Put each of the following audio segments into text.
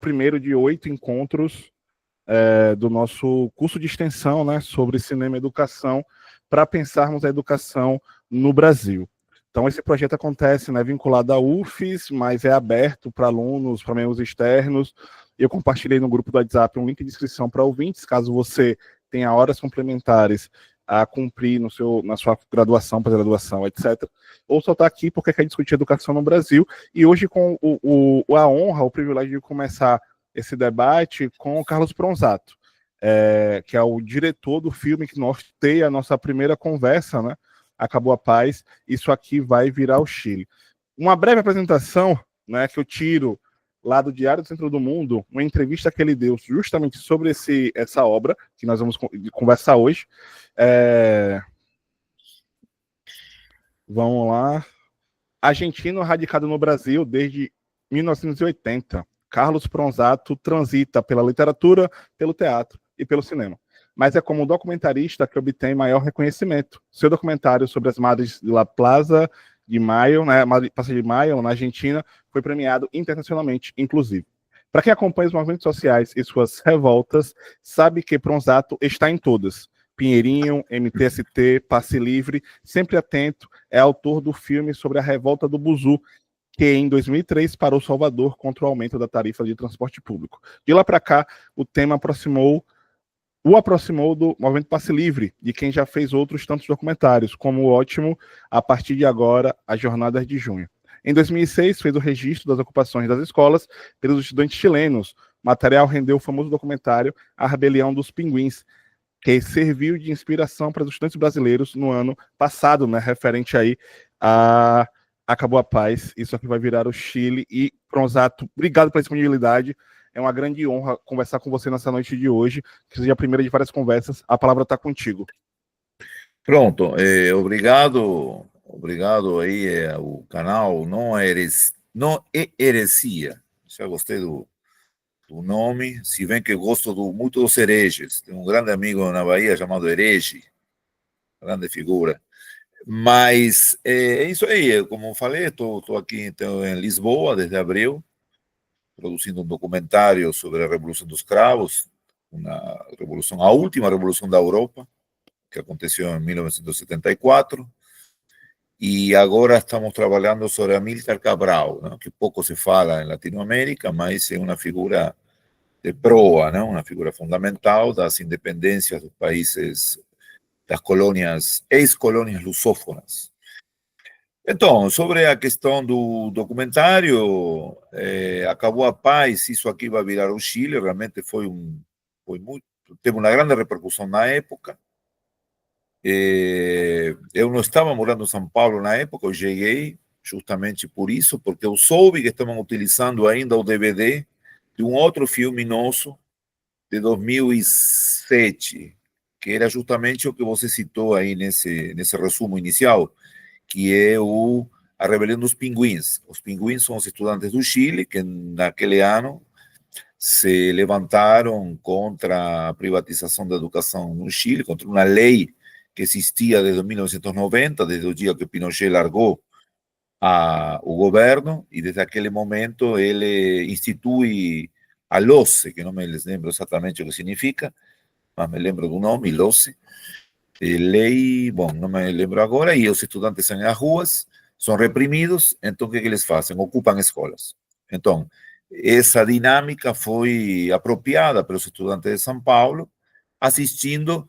primeiro de 8 encontros do nosso curso de extensão, né, sobre cinema e educação, para pensarmos a educação no Brasil. Então, esse projeto acontece, né, vinculado à UFES, mas é aberto para alunos, para membros externos. Eu compartilhei no grupo do WhatsApp um link de inscrição para ouvintes, caso você tenha horas complementares a cumprir na sua graduação, pós-graduação, etc. Ou só está aqui porque quer discutir educação no Brasil. E hoje, com a honra, o privilégio de começar esse debate com o Carlos Pronzato, que é o diretor do filme que norteia a nossa primeira conversa, né? Acabou a Paz, isso aqui vai virar o Chile. Uma breve apresentação, né, que eu tiro lá do Diário do Centro do Mundo, uma entrevista que ele deu justamente sobre essa obra, que nós vamos conversar hoje. Vamos lá. Argentino radicado no Brasil desde 1980. Carlos Pronzato transita pela literatura, pelo teatro e pelo cinema. Mas é como documentarista que obtém maior reconhecimento. Seu documentário sobre as Madres de la Plaza de Mayo, né, Plaza de Mayo, na Argentina, foi premiado internacionalmente, inclusive. Para quem acompanha os movimentos sociais e suas revoltas, sabe que Pronzato está em todas. Pinheirinho, MTST, Passe Livre, sempre atento, é autor do filme sobre a revolta do Buzu, que em 2003 parou Salvador contra o aumento da tarifa de transporte público. De lá para cá, o tema o aproximou do movimento Passe Livre, de quem já fez outros tantos documentários, como o ótimo A Partir de Agora, As Jornadas de Junho. Em 2006, fez o registro das ocupações das escolas pelos estudantes chilenos. O material rendeu o famoso documentário A Rebelião dos Pinguins, que serviu de inspiração para os estudantes brasileiros no ano passado, né, referente aí a Acabou a Paz, isso aqui vai virar o Chile. E, Pronzato, obrigado pela disponibilidade, é uma grande honra conversar com você nessa noite de hoje, que seja a primeira de várias conversas, a palavra está contigo. Pronto, obrigado aí ao canal Não é Heresia, já gostei do nome, se bem que gosto muito dos hereges, tem um grande amigo na Bahia chamado Herege, grande figura. Mas é isso aí, como falei, estou aqui então, em Lisboa desde abril, produzindo um documentário sobre a Revolução dos Cravos, a última revolução da Europa, que aconteceu em 1974, e agora estamos trabalhando sobre Amílcar Cabral, né, que pouco se fala em Latinoamérica, mas é uma figura de proa, né, uma figura fundamental das independências dos países, das colônias, ex-colônias lusófonas. Então, sobre a questão do documentário, Acabou a Paz, isso aqui vai virar o Chile, realmente foi muito, teve uma grande repercussão na época. Eu não estava morando em São Paulo na época, eu cheguei justamente por isso, porque eu soube que estavam utilizando ainda o DVD de um outro filme nosso, de 2007, que era justamente o que você citou aí nesse resumo inicial, que é a Rebelião dos Pinguins. Os pinguins são os estudantes do Chile que naquele ano se levantaram contra a privatização da educação no Chile, contra uma lei que existia desde 1990, desde o dia que Pinochet largou o governo, e desde aquele momento ele institui a LOCE, que não me lembro exatamente o que significa, mas me lembro do nome, LOCE, lei, bom, não me lembro agora, e os estudantes saem às ruas, são reprimidos, então o que eles fazem? Ocupam escolas. Então, essa dinâmica foi apropriada pelos estudantes de São Paulo, assistindo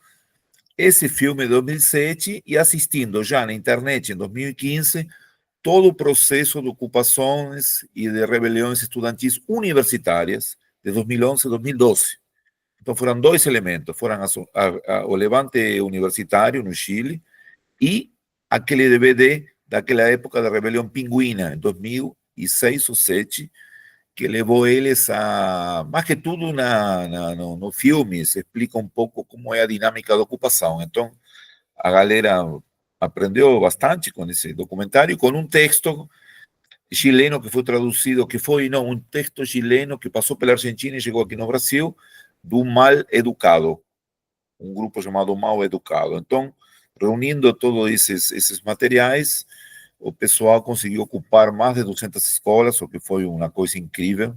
esse filme de 2007 e assistindo já na internet em 2015 todo o processo de ocupações e de rebeliões estudantis universitárias de 2011 a 2012. Então foram dois elementos, foram o levante universitário no Chile e aquele DVD daquela época da rebelião pinguina, em 2006 ou 2007, que levou eles a... Mais que tudo no filme, se explica um pouco como é a dinâmica da ocupação. Então, a galera aprendeu bastante com esse documentário, com um texto chileno que foi traduzido, um texto chileno que passou pela Argentina e chegou aqui no Brasil, do Mal Educado, um grupo chamado Mal Educado. Então, reunindo todos esses materiais, o pessoal conseguiu ocupar mais de 200 escolas, o que foi uma coisa incrível.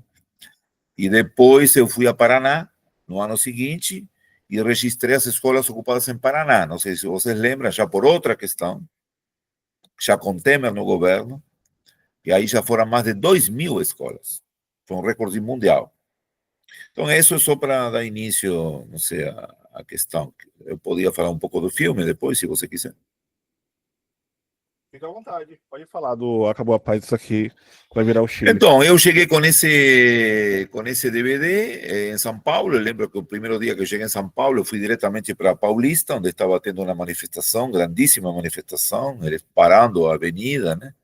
E depois eu fui a Paraná, no ano seguinte, e registrei as escolas ocupadas em Paraná. Não sei se vocês lembram, já por outra questão, já com Temer no governo, e aí já foram mais de 2.000 escolas. Foi um recorde mundial. Então, isso é só para dar início, não sei, a questão. Eu podia falar um pouco do filme depois, se você quiser. Fica à vontade, pode falar do Acabou a Paz, isso aqui vai virar o Chile. Então, eu cheguei com esse DVD em São Paulo. Eu lembro que o primeiro dia que eu cheguei em São Paulo, eu fui diretamente para Paulista, onde estava tendo uma manifestação, grandíssima manifestação, eles parando a avenida, né?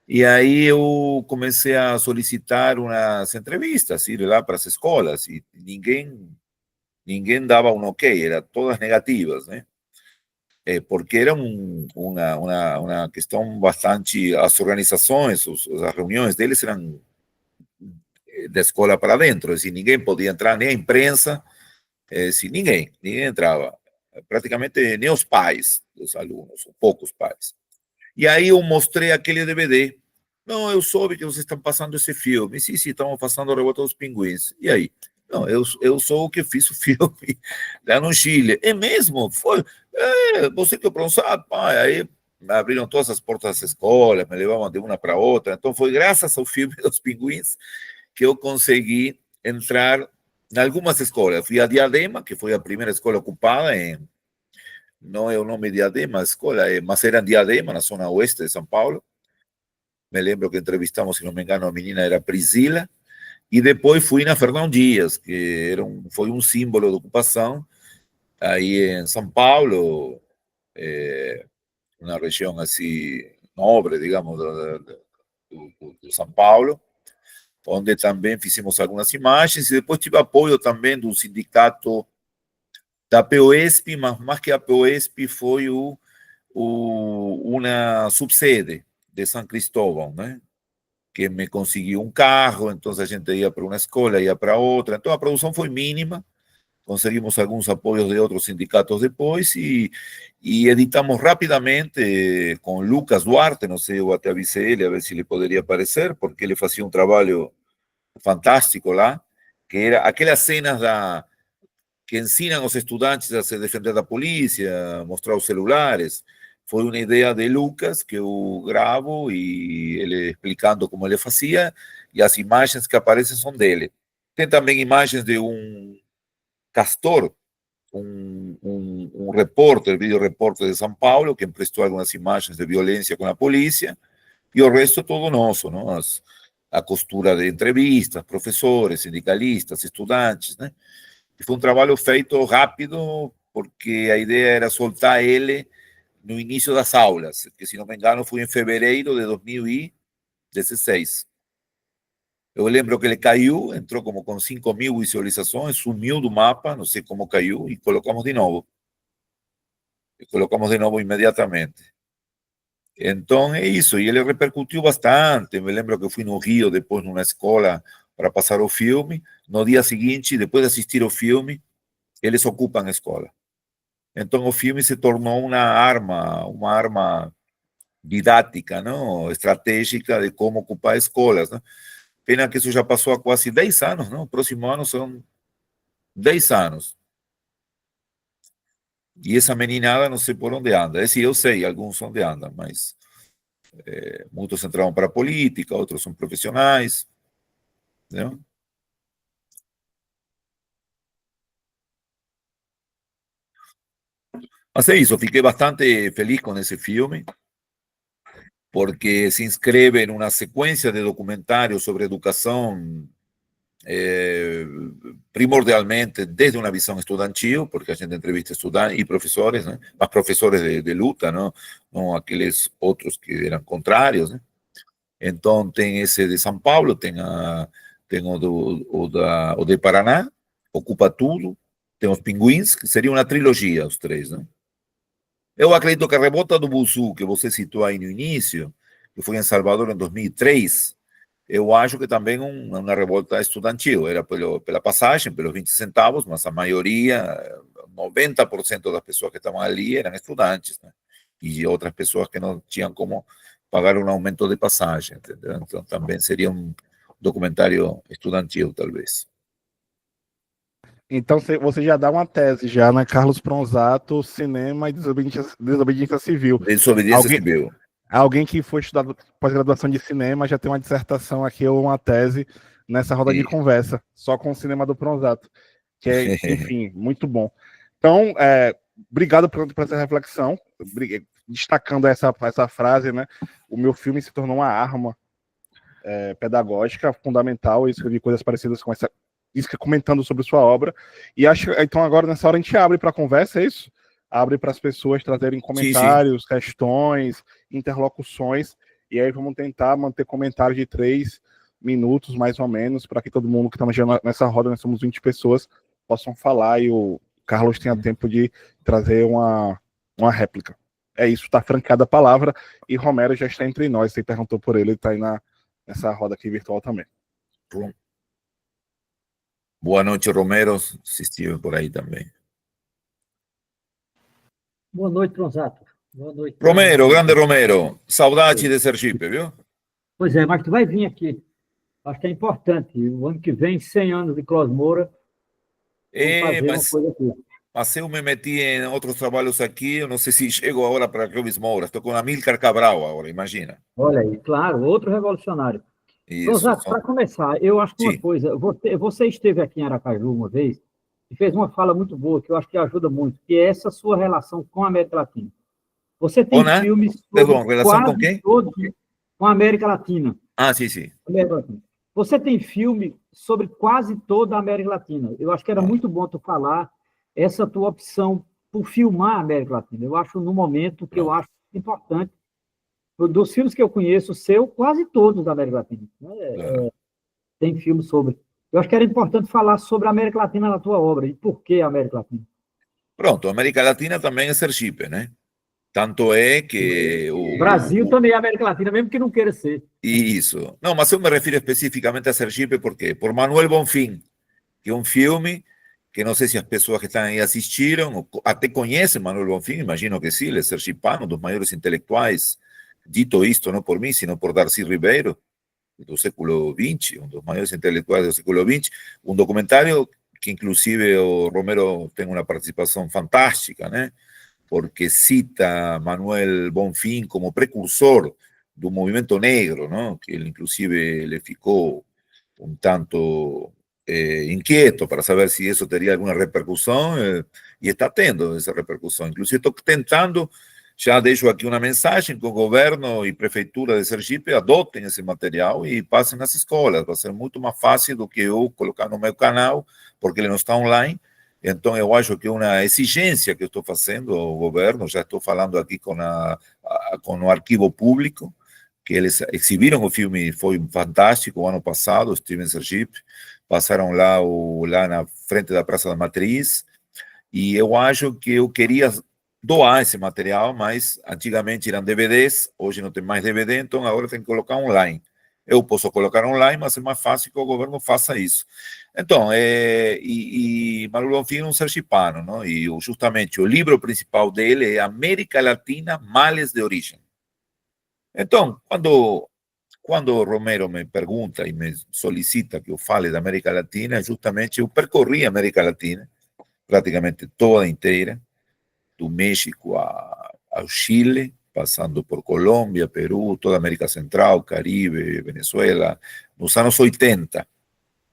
E aí eu comecei a solicitar umas entrevistas, ir lá para as escolas, e ninguém dava um ok, eram todas negativas, né? Porque era uma questão bastante. As organizações, as reuniões deles eram da escola para dentro, assim, ninguém podia entrar, nem a imprensa, assim, ninguém entrava, praticamente nem os pais dos alunos, poucos pais. E aí eu mostrei aquele DVD. Não, eu soube que vocês estão passando esse filme. Sim, sim, estamos passando a Revolta dos Pinguins. E aí? Não, eu sou o que fiz o filme lá no Chile. É mesmo? Foi? Você que é bronzado, pai. Aí abriram todas as portas das escolas, me levavam de uma para outra. Então foi graças ao filme dos Pinguins que eu consegui entrar em algumas escolas. Fui a Diadema, que foi a primeira escola ocupada não é o nome Diadema, a escola, mas era Diadema, na zona oeste de São Paulo. Me lembro que entrevistamos, se não me engano, a menina era Priscila. E depois fui na Fernão Dias, que foi um símbolo de ocupação, aí em São Paulo, uma região assim, nobre, digamos, do São Paulo, onde também fizemos algumas imagens, e depois tive apoio também do sindicato da POESP, mas mais que a POESP foi uma subsede de São Cristóvão, né? Que me conseguiu um carro, então a gente ia para uma escola, ia para outra, então a produção foi mínima, conseguimos alguns apoios de outros sindicatos depois e editamos rapidamente com Lucas Duarte, não sei, eu até avisei ele a ver se ele poderia aparecer, porque ele fazia um trabalho fantástico lá, que era aquelas cenas que ensinam aos estudantes a se defender da polícia, mostrar os celulares. Foi uma ideia de Lucas que eu gravo e ele explicando como ele fazia, e as imagens que aparecem são dele. Tem também imagens de um Castor, um repórter, vídeo repórter de São Paulo, que emprestou algumas imagens de violência com a polícia, e o resto é todo nosso, não? A costura de entrevistas, professores, sindicalistas, estudantes, né? E foi um trabalho feito rápido, porque a ideia era soltar ele no início das aulas, que, se não me engano, foi em fevereiro de 2016. Eu lembro que ele caiu, entrou como com 5.000 visualizações, sumiu do mapa, não sei como caiu, e colocamos de novo. E colocamos de novo imediatamente. Então é isso, e ele repercutiu bastante. Me lembro que eu fui no Rio depois numa escola para passar o filme. No dia seguinte, depois de assistir o filme, eles ocupam a escola. Então o filme se tornou uma arma didática, não, estratégica de como ocupar escolas, né? Pena que isso já passou há quase 10 anos, não? O próximo ano são 10 anos. E essa meninada não sei por onde anda. Esse eu sei, alguns onde andam, mas muitos entraram para a política, outros são profissionais, né? Mas é isso, fiquei bastante feliz com esse filme, porque se inscreve em uma sequência de documentários sobre educação, primordialmente desde uma visão estudantil, porque a gente entrevista estudantes e professores, né? Mas professores de luta, não aqueles outros que eram contrários, né? Então tem esse de São Paulo, tem o de Paraná, Ocupa Tudo, tem os Pinguins, que seria uma trilogia, os três, né? Eu acredito que a Revolta do Bussu, que você citou aí no início, que foi em Salvador em 2003, eu acho que também uma revolta estudantil, era pela passagem, pelos 20 centavos, mas a maioria, 90% das pessoas que estavam ali eram estudantes, né? E outras pessoas que não tinham como pagar um aumento de passagem, entendeu? Então também seria documentário estudantil, talvez. Então você já dá uma tese já, né? Carlos Pronzato, cinema e desobediência civil. Desobediência civil. Alguém que foi estudar pós-graduação de cinema já tem uma dissertação aqui ou uma tese nessa roda de conversa, só com o cinema do Pronzato, que é, enfim, muito bom. Então, obrigado por essa reflexão, destacando essa frase, né? O meu filme se tornou uma arma pedagógica fundamental. Eu escrevi coisas parecidas com essa, comentando sobre sua obra. E acho, então agora nessa hora a gente abre para a conversa, é isso? Abre para as pessoas trazerem comentários, questões, interlocuções, e aí vamos tentar manter comentários de 3 minutos, mais ou menos, para que todo mundo que está nessa roda, nós somos 20 pessoas, possam falar e o Carlos tenha tempo de trazer uma réplica. É isso, está francada a palavra, e Romero já está entre nós, você perguntou por ele está aí nessa roda aqui virtual também. Boa noite, Romero, se estive por aí também. Boa noite, Pronzato. Boa noite. Romero, grande Romero. Saudade de Sergipe, viu? Pois é, mas tu vai vir aqui. Acho que é importante. O ano que vem, 100 anos de Clos Moura. Mas eu me meti em outros trabalhos aqui, eu não sei se chego agora para Clóvis Moura. Estou com Amílcar Cabral agora, imagina. Olha aí, claro, outro revolucionário. Pronzato, para começar, eu acho que uma coisa, você esteve aqui em Aracaju uma vez e fez uma fala muito boa, que eu acho que ajuda muito, que é essa sua relação com a América Latina. Você tem filmes sobre relação com quem? Todos, com a América Latina. Sim. Você tem filme sobre quase toda a América Latina. Eu acho que era muito bom tu falar essa tua opção por filmar a América Latina. Eu acho, no momento, que eu acho importante. Dos filmes que eu conheço, quase todos da América Latina. Tem filmes sobre. Eu acho que era importante falar sobre a América Latina na tua obra, e por que a América Latina. Pronto, a América Latina também é Sergipe, né? Tanto é que... Brasil também é América Latina, mesmo que não queira ser. Isso. Não, mas eu me refiro especificamente a Sergipe, por quê? Por Manuel Bonfim, que é um filme que não sei se as pessoas que estão aí assistiram, ou até conhecem Manuel Bonfim, imagino que sim, ele é sergipano, um dos maiores intelectuais, dito isto não por mim, sino por Darcy Ribeiro, do século XX, um dos maiores intelectuais do século XX, um documentário que inclusive o Romero tem uma participação fantástica, né? Porque cita Manuel Bonfim como precursor do movimento negro, ¿no? Que ele inclusive le ficou un tanto inquieto para saber si eso tendría alguna repercusión, y está teniendo esa repercusión. Inclusive estoy tentando, ya dejo aquí una mensaje que el gobierno y prefeitura de Sergipe adoten ese material y pasen nas escolas. Va a ser muito mais fácil do que eu colocar no meu canal, porque ele não está online. Então, eu acho que é uma exigência que eu estou fazendo ao governo. Já estou falando aqui com o arquivo público, que eles exibiram o filme, foi fantástico o ano passado, estive em Sergipe, passaram lá na frente da Praça da Matriz, e eu acho que eu queria doar esse material, mas antigamente eram DVDs, hoje não tem mais DVD, então agora tem que colocar online. Eu posso colocar online, mas é mais fácil que o governo faça isso. Então, Manuel Bonfim é um sergipano, não? E justamente o livro principal dele é América Latina, Males de Origem. Então, quando o Romero me pergunta e me solicita que eu fale da América Latina, justamente eu percorri a América Latina, praticamente toda inteira, do México ao Chile, passando por Colômbia, Peru, toda a América Central, Caribe, Venezuela, nos anos 80.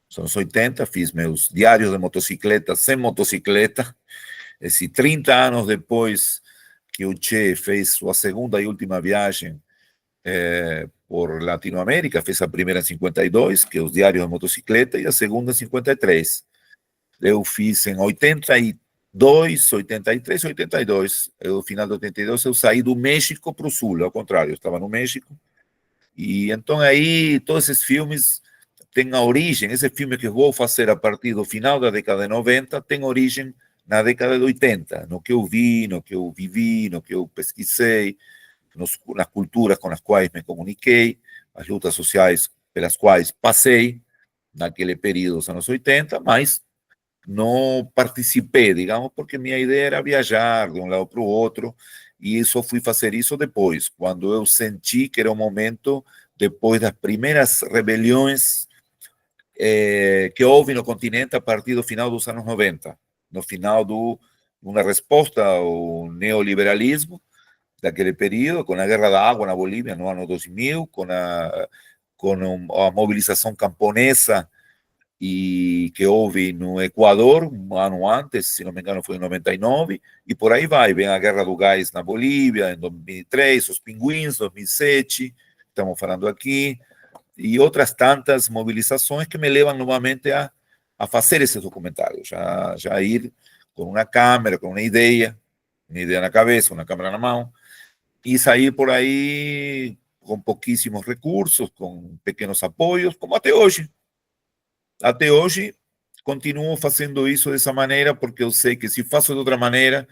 Nos anos 80 fiz meus diários de motocicleta sem motocicleta, e 30 anos depois que o Che fez sua segunda e última viagem por Latinoamérica, fez a primeira em 52, que é os diários de motocicleta, e a segunda em 53. Eu fiz em 82, 83, 82. No final de 82, eu saí do México para o Sul, ao contrário, eu estava no México. E então aí, todos esses filmes têm a origem, esse filme que eu vou fazer a partir do final da década de 90, tem origem na década de 80, no que eu vi, no que eu vivi, no que eu pesquisei, nas culturas com as quais me comuniquei, as lutas sociais pelas quais passei naquele período dos anos 80, mas não participei, digamos, porque minha ideia era viajar de um lado para o outro, e só fui fazer isso depois, quando eu senti que era o momento, depois das primeiras rebeliões que houve no continente a partir do final dos anos 90, no final de uma resposta ao neoliberalismo daquele período, com a Guerra da Água na Bolívia no ano 2000, com a mobilização camponesa e que houve no Equador um ano antes, se não me engano foi em 99, e por aí vai, vem a Guerra do Gás na Bolívia em 2003, os Pinguins, 2007, estamos falando aqui, e outras tantas mobilizações que me levam novamente a fazer esses documentários, já ir com uma câmera, com uma ideia na cabeça, uma câmera na mão, e sair por aí com pouquíssimos recursos, com pequenos apoios, como até hoje. Até hoje, continuo fazendo isso dessa maneira, porque eu sei que se faço de outra maneira,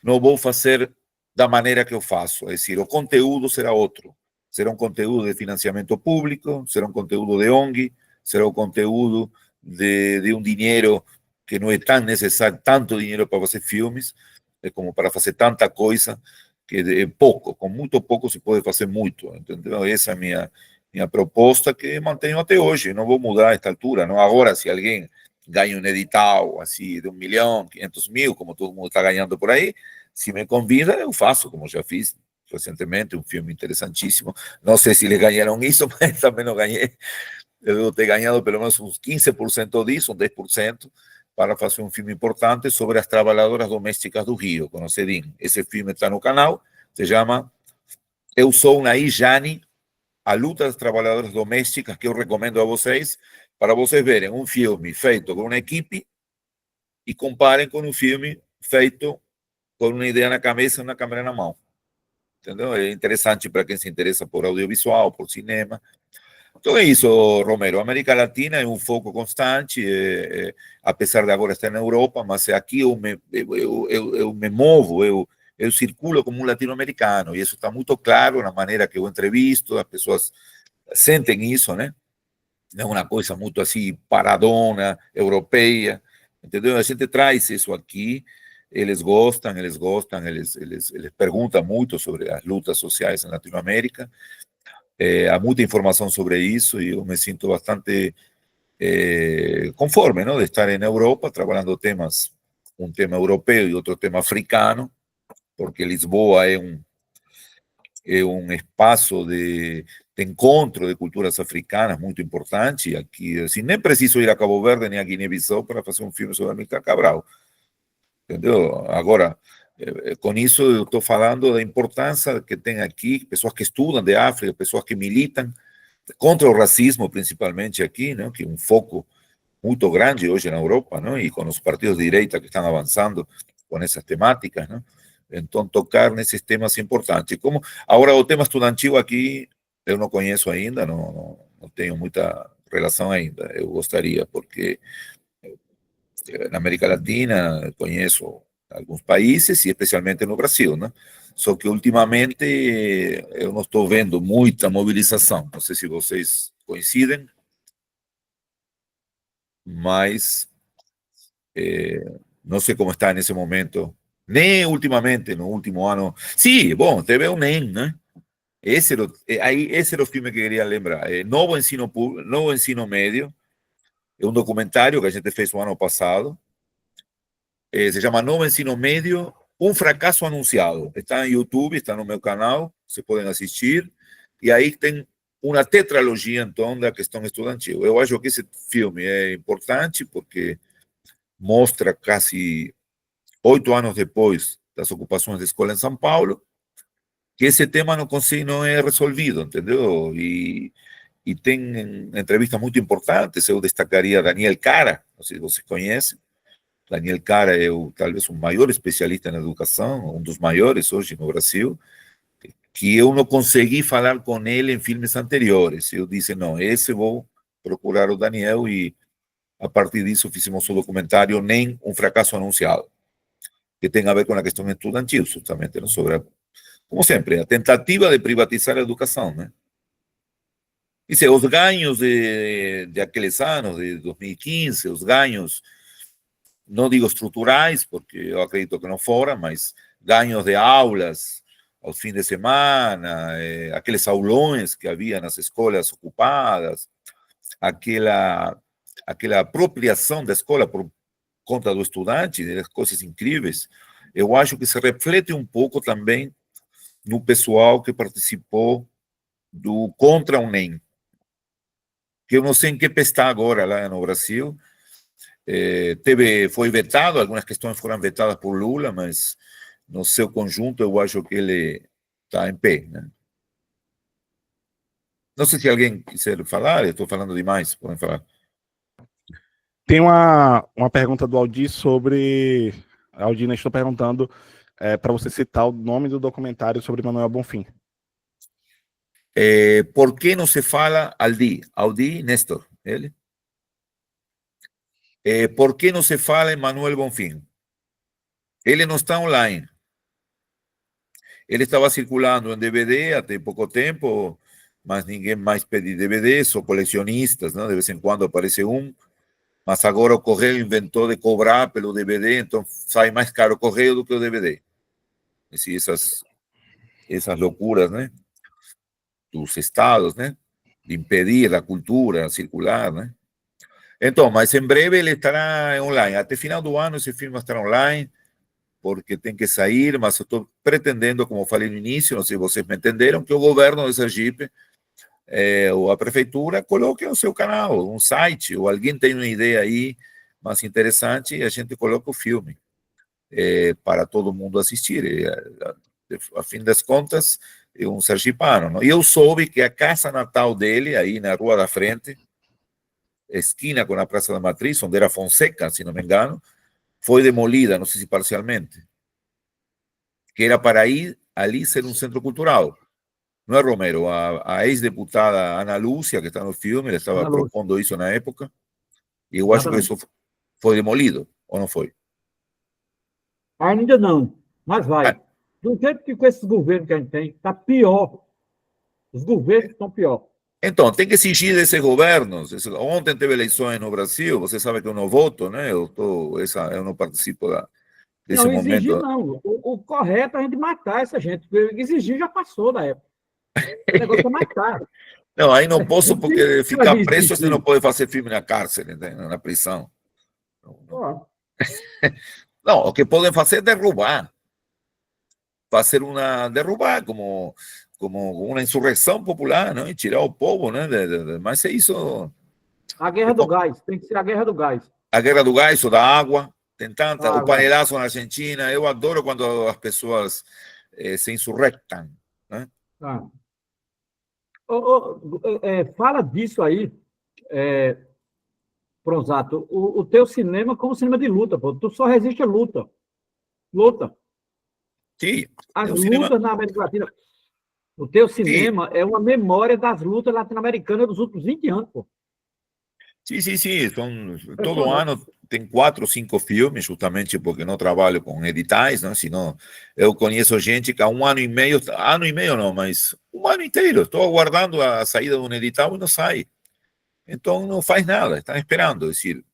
não vou fazer da maneira que eu faço. É decir, o conteúdo será outro. Será um conteúdo de financiamento público, será um conteúdo de ONG, será um conteúdo de um dinheiro que não é tão necessário, tanto dinheiro para fazer filmes, como para fazer tanta coisa, que é pouco, com muito pouco se pode fazer muito, entendeu? Essa é a minha proposta, que mantenho até hoje, não vou mudar a esta altura, não. Agora, se alguém ganha um edital assim de 1.500.000, como todo mundo está ganhando por aí, se me convida, eu faço, como já fiz recentemente, um filme interessantíssimo. Não sei se eles ganharam isso, mas também não ganhei. Eu devo ter ganhado pelo menos uns 15% disso, uns 10%, para fazer um filme importante sobre as trabalhadoras domésticas do Rio, com o Cedim. Esse filme está no canal, se chama Eu Sou Naí Jani, a luta das trabalhadoras domésticas, que eu recomendo a vocês, para vocês verem um filme feito com uma equipe e comparem com um filme feito com uma ideia na cabeça e uma câmera na mão. Entendeu? É interessante para quem se interessa por audiovisual, por cinema. Então é isso, Romero. A América Latina é um foco constante, apesar de agora estar na Europa, mas aqui eu me movo, eu circulo como um latino-americano, e isso está muito claro na maneira que eu entrevisto, as pessoas sentem isso, né? Não é uma coisa muito assim paradona, europeia, entendeu? A gente traz isso aqui, eles perguntam muito sobre as lutas sociais na Latinoamérica, há muita informação sobre isso e eu me sinto bastante conforme, não, de estar na Europa trabalhando temas, um tema europeu e outro tema africano, porque Lisboa é um espaço de encontro de culturas africanas muito importante. Aqui, assim, nem preciso ir a Cabo Verde nem a Guiné-Bissau para fazer um filme sobre Amílcar Cabral, entendeu? Agora, com isso eu estou falando da importância que tem aqui pessoas que estudam de África, pessoas que militam contra o racismo, principalmente aqui, né, que é um foco muito grande hoje na Europa, não? E com os partidos de direita que estão avançando com essas temáticas, não? Então, tocar nesses temas importantes. Como agora o tema estudantil aqui, eu não conheço ainda, não tenho muita relação ainda. Eu gostaria, porque na América Latina conheço alguns países, e especialmente no Brasil, né? Só que ultimamente eu não estou vendo muita mobilização. Não sei se vocês coincidem, mas não sei como está nesse momento, nem ultimamente, no último ano. Sim, bom, teve o NEM, né? Esse era o filme que queria lembrar. Novo Ensino Médio, é um documentário que a gente fez o ano passado. Se chama Novo Ensino Médio, um fracasso anunciado. Está no YouTube, está no meu canal, vocês podem assistir. E aí tem uma tetralogia, então, da questão estudantil. Eu acho que esse filme é importante porque mostra quase 8 anos depois das ocupações da escola em São Paulo, que esse tema não é resolvido, entendeu? E tem entrevistas muito importantes. Eu destacaria Daniel Cara, não sei se vocês conhecem. Daniel Cara é talvez o maior especialista na educação, um dos maiores hoje no Brasil, que eu não consegui falar com ele em filmes anteriores. Eu disse, não, esse vou procurar o Daniel, e a partir disso fizemos o documentário Nem um Fracasso Anunciado, que tem a ver com a questão estudantil, justamente, não? Sobre, como sempre, a tentativa de privatizar a educação, né? Dice, os ganhos de aqueles anos, de 2015, os ganhos, não digo estruturais, porque eu acredito que não foram, mas ganhos de aulas aos fins de semana, aqueles aulões que havia nas escolas ocupadas, aquela aquela apropriação da escola por conta do estudante, das coisas incríveis, eu acho que se reflete um pouco também no pessoal que participou do Contra o NEM, que eu não sei em que pé está agora lá no Brasil. Foi vetado, algumas questões foram vetadas por Lula, mas no seu conjunto eu acho que ele está em pé, né? Não sei se alguém quiser falar, eu estou falando demais, podem falar. Tem uma pergunta do Aldir sobre... Aldir, estou perguntando para você citar o nome do documentário sobre Manuel Bonfim. Por que não se fala Aldir Néstor, ele? Por que não se fala em Manuel Bonfim? Ele não está online. Ele estava circulando em DVD até pouco tempo, mas ninguém mais pede DVD, só colecionistas, né? De vez em quando aparece um, mas agora o Correio inventou de cobrar pelo DVD, então sai mais caro o Correio do que o DVD. Assim, essas loucuras, né? Dos estados, né? De impedir a cultura circular, né? Então, mas em breve ele estará online. Até final do ano esse filme estará online, porque tem que sair, mas eu estou pretendendo, como falei no início, não sei se vocês me entenderam, que o governo de Sergipe ou a prefeitura coloque no seu canal, um site, ou alguém tem uma ideia aí mais interessante e a gente coloca o filme para todo mundo assistir. A fim das contas, é um sergipano. Não? E eu soube que a casa natal dele, aí na Rua da Frente, esquina com a Praça da Matriz, onde era Fonseca, se não me engano, foi demolida, não sei se parcialmente, que era para ir ali ser um centro cultural. Não é, Romero? A ex-deputada Ana Lúcia, que está no filme, ela estava propondo isso na época, e eu acho que isso foi demolido, ou não foi? Ainda não, mas vai. Do jeito que com esses governos que a gente tem, está pior. Os governos estão pior. Então, tem que exigir desses governos. Ontem teve eleições no Brasil, você sabe que eu não voto, né? Eu não participo desse não, exigir momento. Não. O correto é a gente matar essa gente. Exigir já passou da época. O negócio é matar. Não, aí não posso, porque ficar preso você não pode fazer filme na cárcere, na prisão. Não, o que podem fazer é derrubar. Derrubar como uma insurreição popular, não? E tirar o povo, né? Mas é isso. A guerra do gás, tem que ser a guerra do gás. A guerra do gás ou da água, tem tanta. O panelaço na Argentina, eu adoro quando as pessoas se insurrectam, né? Fala disso aí, Pronzato. O teu cinema como cinema de luta, pô. Tu só resiste a luta. Luta. Sim. As lutas na América Latina. O teu cinema é uma memória das lutas latino-americanas dos últimos 20 anos, pô. Sim. Todo ano tem 4 ou 5 filmes, justamente porque não trabalho com editais, né? Senão eu conheço gente que há um ano e meio não, mas um ano inteiro, estou aguardando a saída de um edital e não sai. Então não faz nada, estão esperando, é decir,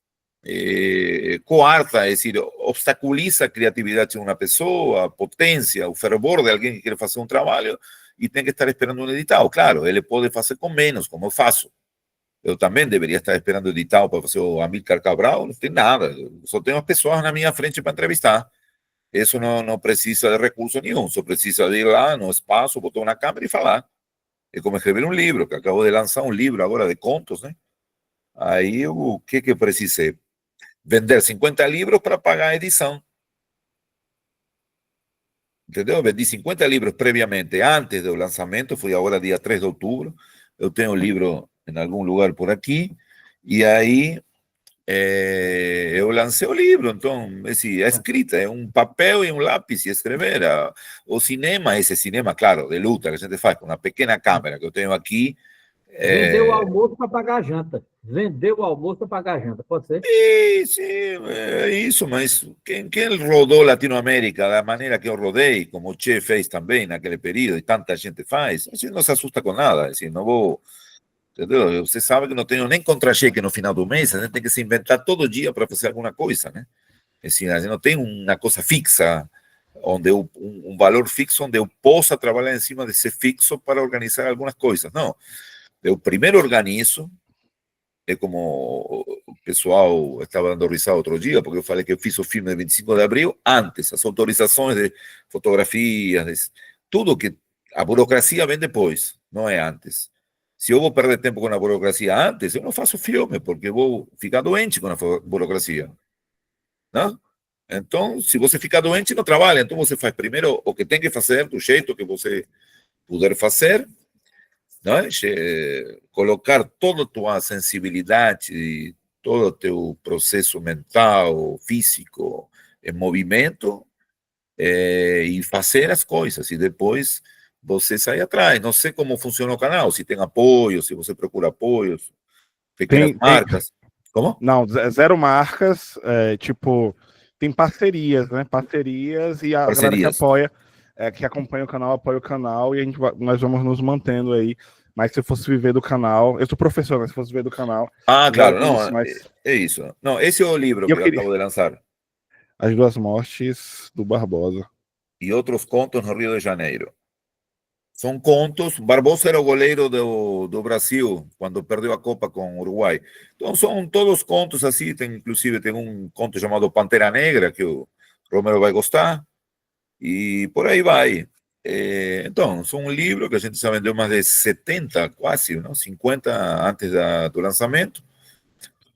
coarta, é decir, obstaculiza a criatividade de uma pessoa, a potência, o fervor de alguém que quer fazer um trabalho e tem que estar esperando um edital. Claro, ele pode fazer com menos, como eu faço. Eu também deveria estar esperando o edital para fazer o Amílcar Cabral, não tem nada, só tenho as pessoas na minha frente para entrevistar. Isso não precisa de recurso nenhum, só precisa de ir lá no espaço, botar na câmera e falar. É como escrever um livro, que acabo de lançar um livro agora de contos, né? Aí o que eu precisei? Vender 50 livros para pagar a edição. Entendeu? Vendi 50 livros previamente, antes do lançamento, foi agora dia 3 de outubro. Eu tenho o livro em algum lugar por aqui, e aí eu lancei o livro. Então, assim, a escrita é um papel e um lápis e escrever. O cinema, esse cinema, claro, de luta que a gente faz com uma pequena câmera que eu tenho aqui. Vendeu o almoço para pagar a janta. Vendeu o almoço para pagar a janta, pode ser? Sim, é isso, mas quem rodou Latinoamérica da maneira que eu rodei, como o Che fez também naquele período, e tanta gente faz, assim, não se assusta com nada, assim, não vou, entendeu? Você sabe que não tenho nem contra-cheque no final do mês, a gente tem que se inventar todo dia para fazer alguma coisa, né? Assim, a gente não tem uma coisa fixa, onde um valor fixo, onde eu possa trabalhar em cima desse fixo para organizar algumas coisas, não. Eu primeiro organizo, como pessoal estava dando risada outro dia, porque eu falei que eu fiz o filme de 25 de abril antes, as autorizações de fotografias, tudo que a burocracia vem depois, não é antes. Se eu vou perder tempo com a burocracia antes, eu não faço filme, porque eu vou ficar doente com a burocracia. Não? Então, se você ficar doente, não trabalha. Então, você faz primeiro o que tem que fazer, do jeito que você puder fazer, não é? Colocar toda a tua sensibilidade, todo o teu processo mental, físico, em movimento, e fazer as coisas. E depois você sai atrás. Não sei como funciona o canal, se tem apoio, se você procura apoios, pequenas marcas. Como? Não, zero marcas, tipo, tem parcerias, né? Parcerias e a galera que apoia, que acompanha o canal, apoia o canal e nós vamos nos mantendo aí. Mas se eu fosse viver do canal, eu sou professor, mas se fosse viver do canal... claro, não, isso, mas... é isso. Não, esse é o livro que eu acabo de lançar. As Duas Mortes do Barbosa. E Outros Contos no Rio de Janeiro. São contos. Barbosa era o goleiro do Brasil quando perdeu a Copa com o Uruguai. Então são todos contos assim. Inclusive tem um conto chamado Pantera Negra que o Romero vai gostar. E por aí vai. Então, são um livro que a gente já vendeu mais de 70, quase, não? 50 antes do lançamento.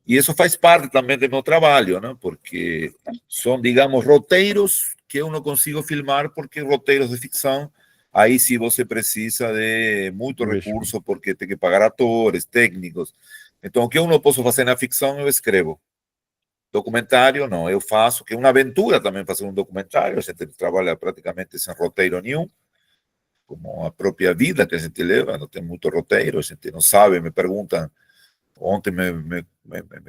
E isso faz parte também do meu trabalho, né? Porque são, digamos, roteiros que eu não consigo filmar, porque roteiros de ficção, aí sim você precisa de muito recurso, porque tem que pagar atores, técnicos. Então, o que eu não posso fazer na ficção, eu escrevo. Documentário, não, eu faço, que é uma aventura também fazer um documentário, a gente trabalha praticamente sem roteiro nenhum, como a própria vida que a gente leva, não tem muito roteiro, a gente não sabe, me perguntam. Ontem me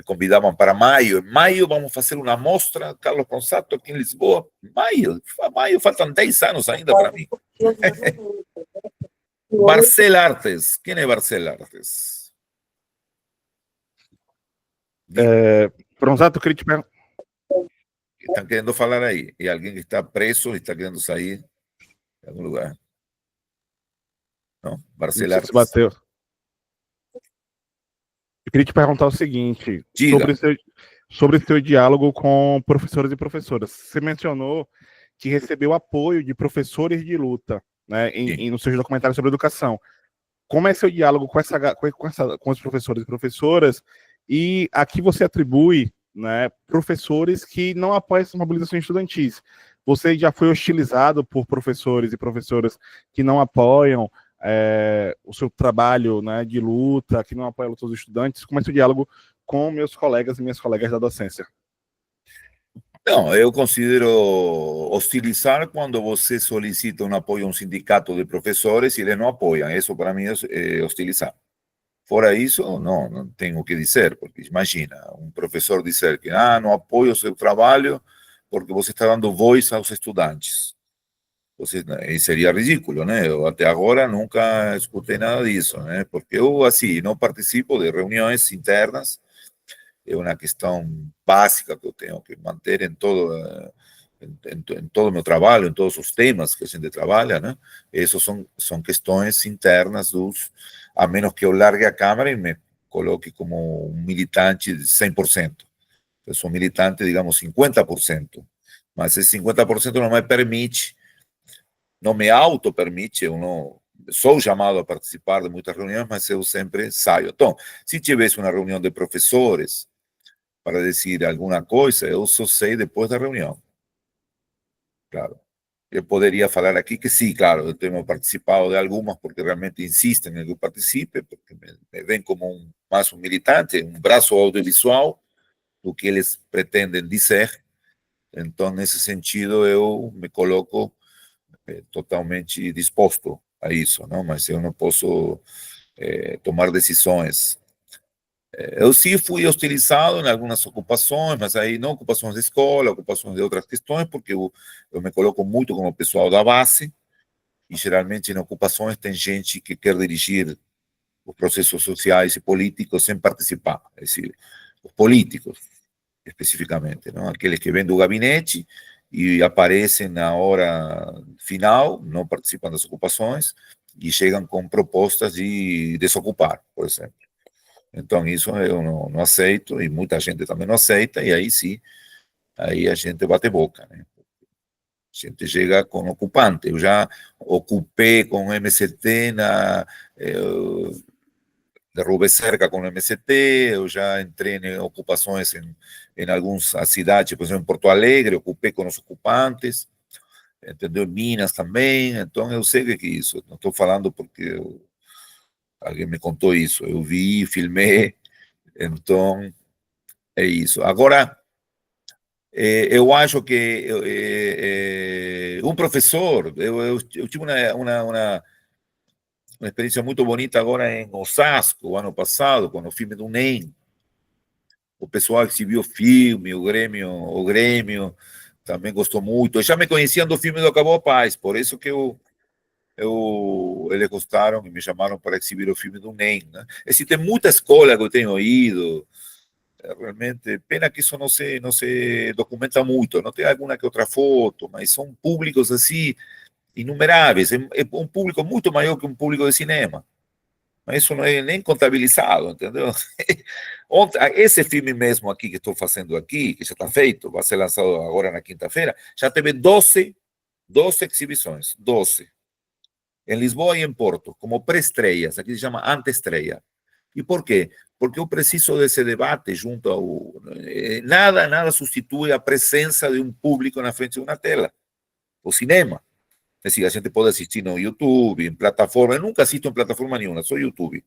convidavam para maio. Em maio vamos fazer uma mostra, Carlos Consato, aqui em Lisboa. Maio faltam 10 anos ainda para mim. Barcel Artes. Quem é Barcel Artes? Pronzato, queria te perguntar. Estão querendo falar aí. E alguém que está preso e está querendo sair de algum lugar. Não? Barcel Artes. Bateu. Eu queria te perguntar o seguinte, sobre seu diálogo com professores e professoras. Você mencionou que recebeu apoio de professores de luta, né, nos seus documentários sobre educação. Como é seu diálogo com os professores e professoras? E aqui você atribui, né, professores que não apoiam essas mobilizações estudantis. Você já foi hostilizado por professores e professoras que não apoiam o seu trabalho, né, de luta, que não apoia a luta dos estudantes? Como é o diálogo com meus colegas e minhas colegas da docência? Não, eu considero hostilizar quando você solicita um apoio a um sindicato de professores e eles não apoiam. Isso para mim é hostilizar. Fora isso, não tenho o que dizer, porque imagina, um professor dizer que não apoio o seu trabalho porque você está dando voz aos estudantes. Seria ridículo, né? Eu até agora nunca escutei nada disso, né? Porque eu, assim, não participo de reuniões internas, é uma questão básica que eu tenho que manter em todo o meu trabalho, em todos os temas que a gente trabalha, né? Essas são questões internas a menos que eu largue a câmera e me coloque como um militante de 100%. Eu sou militante, digamos, 50%, mas esse 50% não me permite, não me auto-permite, eu não sou chamado a participar de muitas reuniões, mas eu sempre saio. Então, se tivesse uma reunião de professores para dizer alguma coisa, eu só sei depois da reunião. Claro. Eu poderia falar aqui que sim, claro, eu tenho participado de algumas porque realmente insistem em que eu participe, porque me veem como mais um militante, um braço audiovisual do que eles pretendem dizer. Então, nesse sentido, eu me coloco totalmente disposto a isso, não? Mas eu não posso tomar decisões. Eu sim fui hostilizado em algumas ocupações, mas aí não ocupações de escola, ocupações de outras questões, porque eu me coloco muito como pessoal da base, e geralmente em ocupações tem gente que quer dirigir os processos sociais e políticos sem participar, é decir, os políticos, especificamente, não? Aqueles que vêm do gabinete e aparecem na hora final, não participam das ocupações e chegam com propostas de desocupar, por exemplo. Então, isso eu não aceito, e muita gente também não aceita, e aí sim, aí a gente bate boca, né? A gente chega com ocupante. Eu já ocupei com MST, derrubei cerca com MST, eu já entrei em ocupações em algumas cidades, por exemplo, em Porto Alegre, ocupei com os ocupantes, entendeu? Em Minas também, então eu sei o que é isso. Não estou falando porque alguém me contou isso. Eu vi, filmei, então é isso. Agora, eu acho que um professor, eu tive uma experiência muito bonita agora em Osasco, ano passado, com o filme do NEM. O pessoal exibiu o filme, o Grêmio também gostou muito. Já me conheciam do filme do Acabou a Paz, por isso que eles gostaram e me chamaram para exibir o filme do NEM. Né? Tem muita escola que eu tenho ido, realmente, pena que isso não se documenta muito, não tem alguma que outra foto, mas são públicos assim, inumeráveis, é um público muito maior que um público de cinema, mas isso não é nem contabilizado, entendeu? Esse filme mesmo aqui que estou fazendo aqui, que já está feito, vai ser lançado agora na quinta-feira, já teve 12 exibições, 12, em Lisboa e em Porto, como pré-estreias, aqui se chama antestreia. E por quê? Porque eu preciso desse debate junto ao... Nada substitui a presença de um público na frente de uma tela. O cinema. É decir, a gente pode assistir no YouTube, em plataforma. Eu nunca assisto em plataforma nenhuma, só YouTube.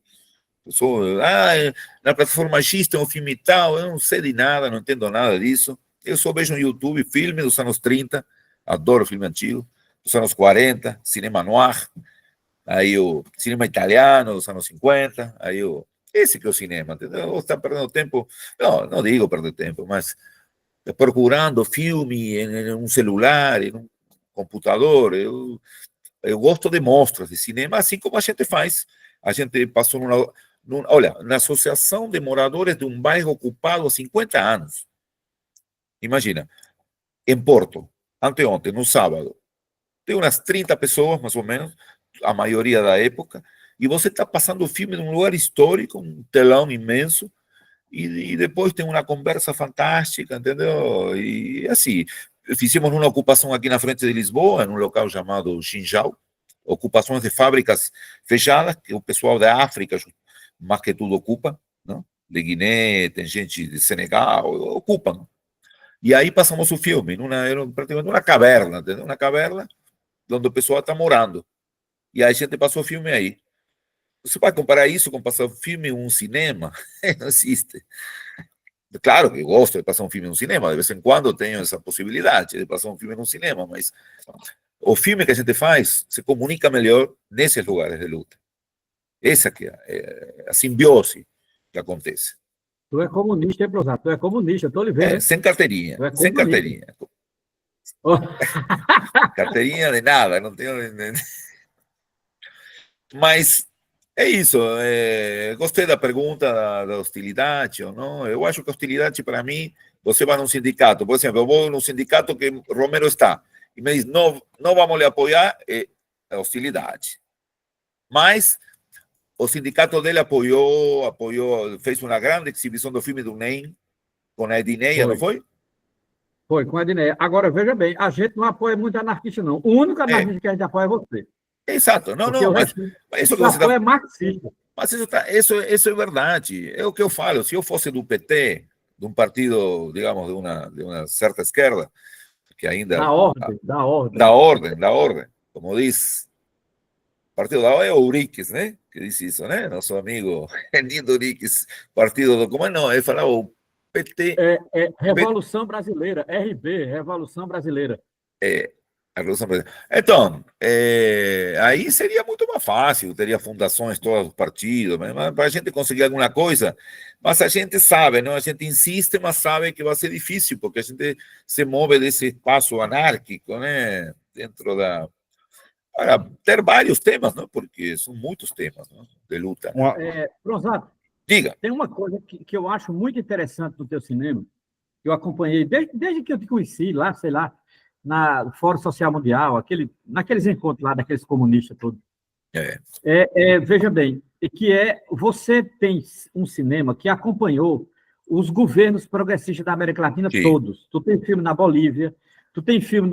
Na plataforma X tem um filme tal, eu não sei de nada, não entendo nada disso. Eu só vejo no YouTube filme dos anos 30, adoro filme antigo, dos anos 40, cinema noir, aí o cinema italiano dos anos 50, aí esse que é o cinema, entendeu? Você está perdendo tempo, não digo perder tempo, mas procurando filme em um celular, em um computador. Eu gosto de mostras de cinema, assim como a gente faz. A gente passou olha, na Associação de Moradores de um Bairro Ocupado há 50 anos. Imagina, em Porto, anteontem, no sábado, tem umas 30 pessoas, mais ou menos, a maioria da época, e você está passando o filme num lugar histórico, um telão imenso, e depois tem uma conversa fantástica, entendeu? E assim, fizemos uma ocupação aqui na frente de Lisboa, num local chamado Xinjau, ocupações de fábricas fechadas, que o pessoal da África, mais que tudo, ocupa, não? De Guiné, tem gente de Senegal, ocupam. E aí passamos o filme, praticamente numa caverna, entendeu? Uma caverna onde o pessoal está morando. E aí a gente passou o filme aí. Você vai comparar isso com passar o filme em um cinema? Não existe. Claro que eu gosto de passar um filme em um cinema, de vez em quando eu tenho essa possibilidade de passar um filme em um cinema, mas o filme que a gente faz se comunica melhor nesses lugares de luta. Essa que é a simbiose que acontece. Tu é comunista, hein, Prosato? Tu é comunista, estou lhe vendo. Sem carteirinha, sem carteirinha. Oh. Carteirinha de nada, não tenho... Mas é isso. Gostei da pergunta da hostilidade ou não. Eu acho que a hostilidade, para mim, você vai num sindicato. Por exemplo, eu vou num sindicato que Romero está e me diz, não vamos lhe apoiar, é hostilidade. Mas o sindicato dele apoiou, fez uma grande exibição do filme do NEM, com a Edneia, não foi? Foi, com a Edneia. Agora, veja bem, a gente não apoia muito anarquista, não. O único anarquista que a gente apoia é você. Exato, não, mas isso que você é marxista. Mas isso é verdade. É o que eu falo. Se eu fosse do PT, de um partido, digamos, de uma certa esquerda, que ainda... Da ordem. Como diz, o partido da ordem é o Uriques, né? Que diz isso, né? Nosso amigo Nildo Uriques, partido do... Como não? Ele falava o PT... Revolução Brasileira, RB, Revolução Brasileira. Então, aí seria muito mais fácil, teria fundações todos os partidos, mas para a gente conseguir alguma coisa, mas a gente sabe, não? A gente insiste, mas sabe que vai ser difícil, porque a gente se move desse espaço anárquico, né? Dentro da... Para ter vários temas, não? Porque são muitos temas, não? De luta. Prosato, diga. Tem uma coisa que eu acho muito interessante no teu cinema, que eu acompanhei desde que eu te conheci lá, sei lá, no Fórum Social Mundial, naqueles encontros lá, daqueles comunistas todos. Veja bem, que é, você tem um cinema que acompanhou os governos progressistas da América Latina Sí, todos. Tu tem filme na Bolívia, tu tem filme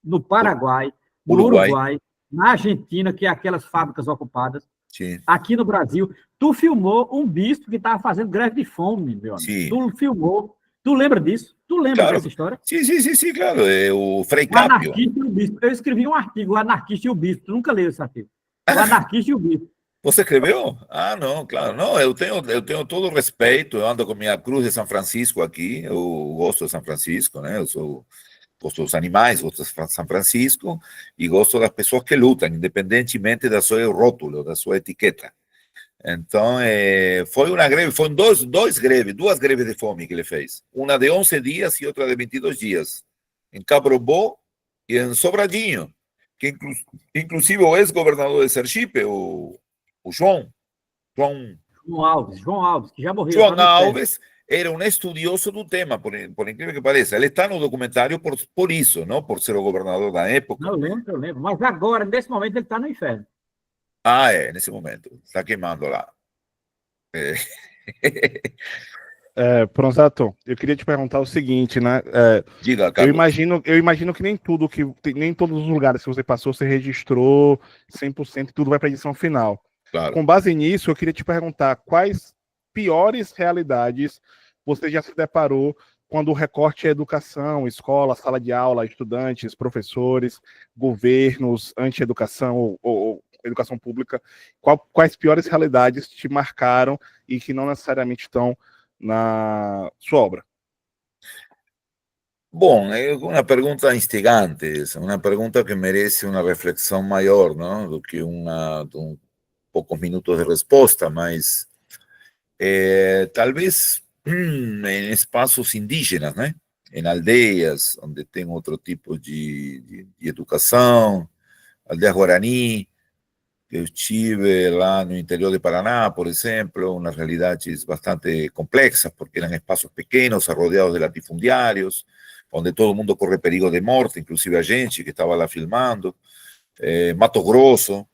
no Paraguai, no Uruguay, Uruguai, na Argentina, que é aquelas fábricas ocupadas, sí, aqui no Brasil. Tu filmou um bispo que estava fazendo greve de fome, meu amigo. sí, Tu filmou. Tu lembra disso? Tu lembra claro, dessa história? sí, sí, sí, sí, claro, o Frei O Capio. anarquista e o bispo. Eu escrevi um artigo, o anarquista e o bispo. Tu nunca leu esse artigo. O anarquista e o bispo. Você escreveu? Ah, não, claro. Não, eu tenho todo o respeito. Eu ando com minha cruz de São Francisco aqui. Eu gosto de São Francisco, né? Gosto dos animais, gosto de São Francisco e gosto das pessoas que lutam, independentemente da seu rótulo, da sua etiqueta. Então, foi uma greve, foram duas greves de fome que ele fez. Uma de 11 dias e outra de 22 dias. Em Cabrobó e em Sobradinho. Que inclusive o ex-governador de Sergipe, o João Alves, que já morreu, João está no inferno. Alves, era um estudioso do tema, por incrível que pareça. Ele está no documentário por isso, não por ser o governador da época. Não, eu lembro. Mas agora, nesse momento, ele está no inferno. Ah, nesse momento. Está queimando lá. Pronzato, eu queria te perguntar o seguinte, né? Diga, Eu Carlos. imagino que nem todos os lugares que você passou, você registrou 100% e tudo vai para a edição final. Claro. Com base nisso, eu queria te perguntar quais piores realidades você já se deparou quando o recorte é educação, escola, sala de aula, estudantes, professores, governos, anti-educação ou educação pública. Quais piores realidades te marcaram e que não necessariamente estão na sua obra? Bom, é uma pergunta instigante, uma pergunta que merece uma reflexão maior, não? Do que poucos minutos de resposta, mas talvez em espaços indígenas, né? Em aldeias, onde tem outro tipo de educação, aldeias Guarani. Eu estive lá no interior de Paraná, por exemplo, umas realidades bastante complexas, porque eram espaços pequenos, rodeados de latifundiários, onde todo mundo corre perigo de morte, inclusive a gente que estava lá filmando. Mato Grosso,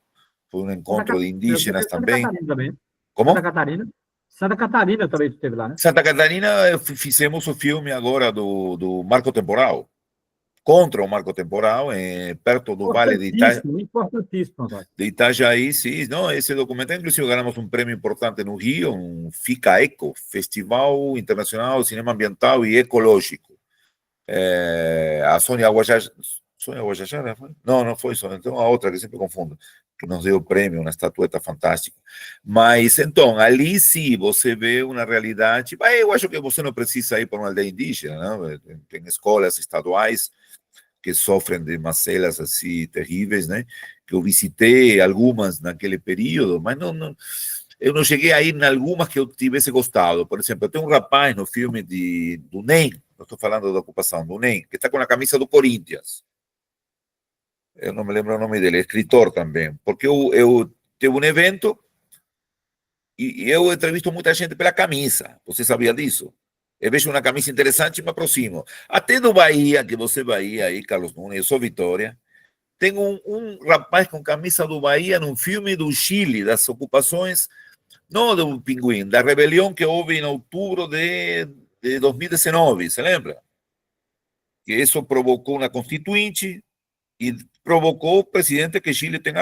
foi um encontro de indígenas Santa também. Catarina também. Como? Santa Catarina. Santa Catarina também esteve lá, né? Santa Catarina, fizemos o filme agora do Marco Temporal, contra o Marco Temporal, perto do Vale de Importantíssimo, Antônio. Itajaí, sim. Não, esse documentário, inclusive, ganhamos um prêmio importante no Rio, um FICA-ECO, Festival Internacional de Cinema Ambiental e Ecológico. A Sônia Guajajara, foi? Não foi Sônia, então a outra que sempre confundo, que nos deu o prêmio, uma estatueta fantástica. Mas, então, ali sim, você vê uma realidade. Eu acho que você não precisa ir para uma aldeia indígena, não? Tem escolas estaduais que sofrem de mazelas assim terríveis, né? Que eu visitei algumas naquele período, mas eu não cheguei a ir em algumas que eu tivesse gostado. Por exemplo, eu tenho um rapaz no filme do NEM, eu estou falando da ocupação do NEM, que está com a camisa do Corinthians. Eu não me lembro o nome dele, é escritor também, porque eu tive um evento e eu entrevisto muita gente pela camisa. Você sabia disso? Eu vejo uma camisa interessante e me aproximo. Até do Bahia, que você vai aí, Carlos Nunes, eu sou Vitória. Tem um rapaz com camisa do Bahia num filme do Chile, das ocupações, não do Pinguim, da rebelião que houve em outubro de 2019, se lembra? Que isso provocou uma constituinte e provocou o presidente que Chile tem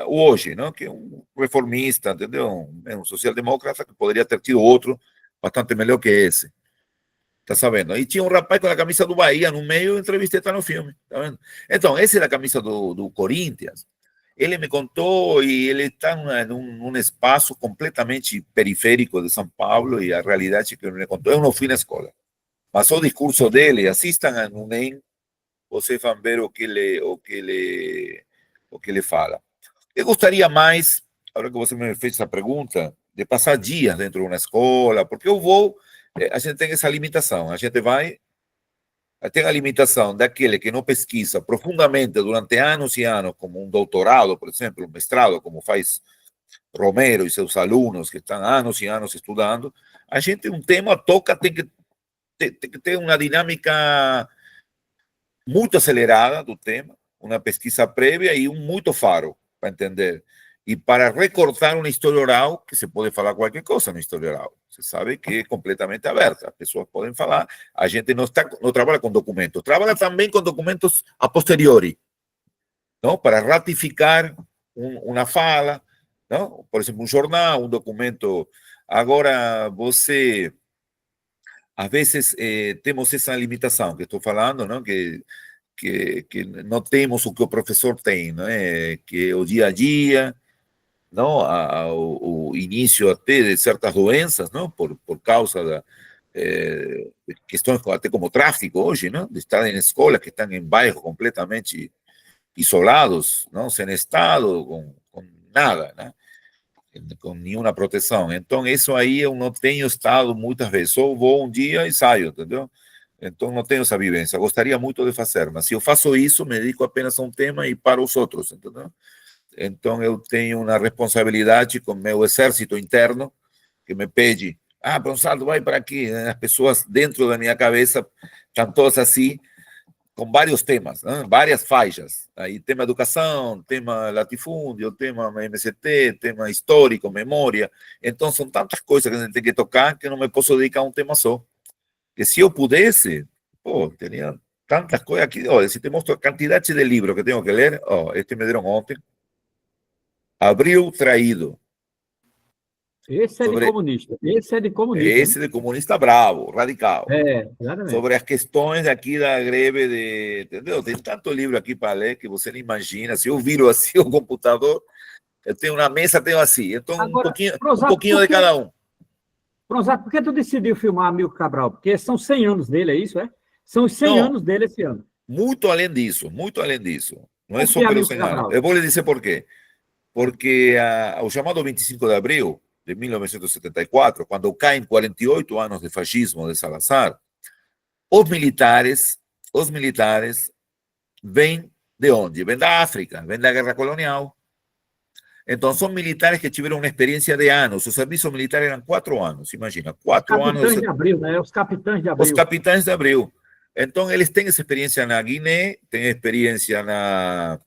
hoje, não? Que é um reformista, entendeu? Um social-democrata que poderia ter tido outro bastante melhor que esse. Tá sabendo? Aí tinha um rapaz com a camisa do Bahia no meio, eu entrevistei, tá no filme. Tá vendo? Então, esse é da camisa do Corinthians. Ele me contou e ele está num espaço completamente periférico de São Paulo e a realidade que ele me contou. Eu não fui na escola. Mas o discurso dele, assistam no NEM, vocês vão ver o que ele fala. Eu gostaria mais, agora que você me fez essa pergunta, de passar dias dentro de uma escola, porque eu vou, a gente tem essa limitação, a gente vai, tem a limitação daquele que não pesquisa profundamente durante anos e anos, como um doutorado, por exemplo, um mestrado, como faz Romero e seus alunos, que estão anos e anos estudando. A gente, um tema toca, tem que ter uma dinâmica muito acelerada do tema, uma pesquisa prévia e muito faro para entender. y para recortar una historia oral, que se puede falar cualquier cosa na história oral. Você sabe que é completamente aberta. As pessoas podem falar. A gente não trabalha com documentos. Trabalha também com documentos a posteriori, não? Para ratificar uma fala, não? Por exemplo, um jornal, um documento. Agora, você... Às vezes temos essa limitação que estou falando, não? Que não temos o que o professor tem, não é? Que é o dia a dia, não? O início até de certas doenças, não? Por causa da questões até como tráfico hoje, não? De estar em escolas que estão em bairros completamente isolados, não? Sem Estado, com nada, né? Com nenhuma proteção. Então, isso aí eu não tenho estado muitas vezes. Ou vou um dia e saio, entendeu? Então, não tenho essa vivência. Gostaria muito de fazer, mas se eu faço isso, me dedico apenas a um tema e para os outros, entendeu? Então, eu tenho uma responsabilidade com meu exército interno, que me pede, Gonçalo, vai para aqui. As pessoas dentro da minha cabeça estão todas assim, com vários temas, né? Várias faixas. Aí, tema educação, tema latifúndio, tema MST, tema histórico, memória. Então, são tantas coisas que a gente tem que tocar que não me posso dedicar a um tema só. Que se eu pudesse, pô, teria tantas coisas aqui. Olha, se te mostro a quantidade de livros que tenho que ler, este me deram ontem. Abril Traído. Esse é de comunista. Esse é de comunista. Esse de comunista bravo, radical. Exatamente. Sobre as questões aqui da greve de... Entendeu? Tem tanto livro aqui para ler que você não imagina. Se eu viro assim o computador, eu tenho uma mesa, tenho assim. Então, agora, um pouquinho de cada um. Pronzato, por que tu decidiu filmar Amílcar Cabral? Porque são 100 anos dele, é isso, é? São os 100 anos dele esse ano. Muito além disso, muito além disso. Não é só pelos 100 anos. Eu vou lhe dizer por quê. Porque o chamado 25 de abril de 1974, quando caem 48 anos de fascismo de Salazar, os militares vêm de onde? Vêm da África, vêm da guerra colonial. Então, são militares que tiveram uma experiência de anos. O serviço militar eram 4 anos, imagina. 4 anos. Capitães de Abril, né? Os capitães de Abril. Os capitães de Abril. Então, eles têm essa experiência na Guiné, têm experiência na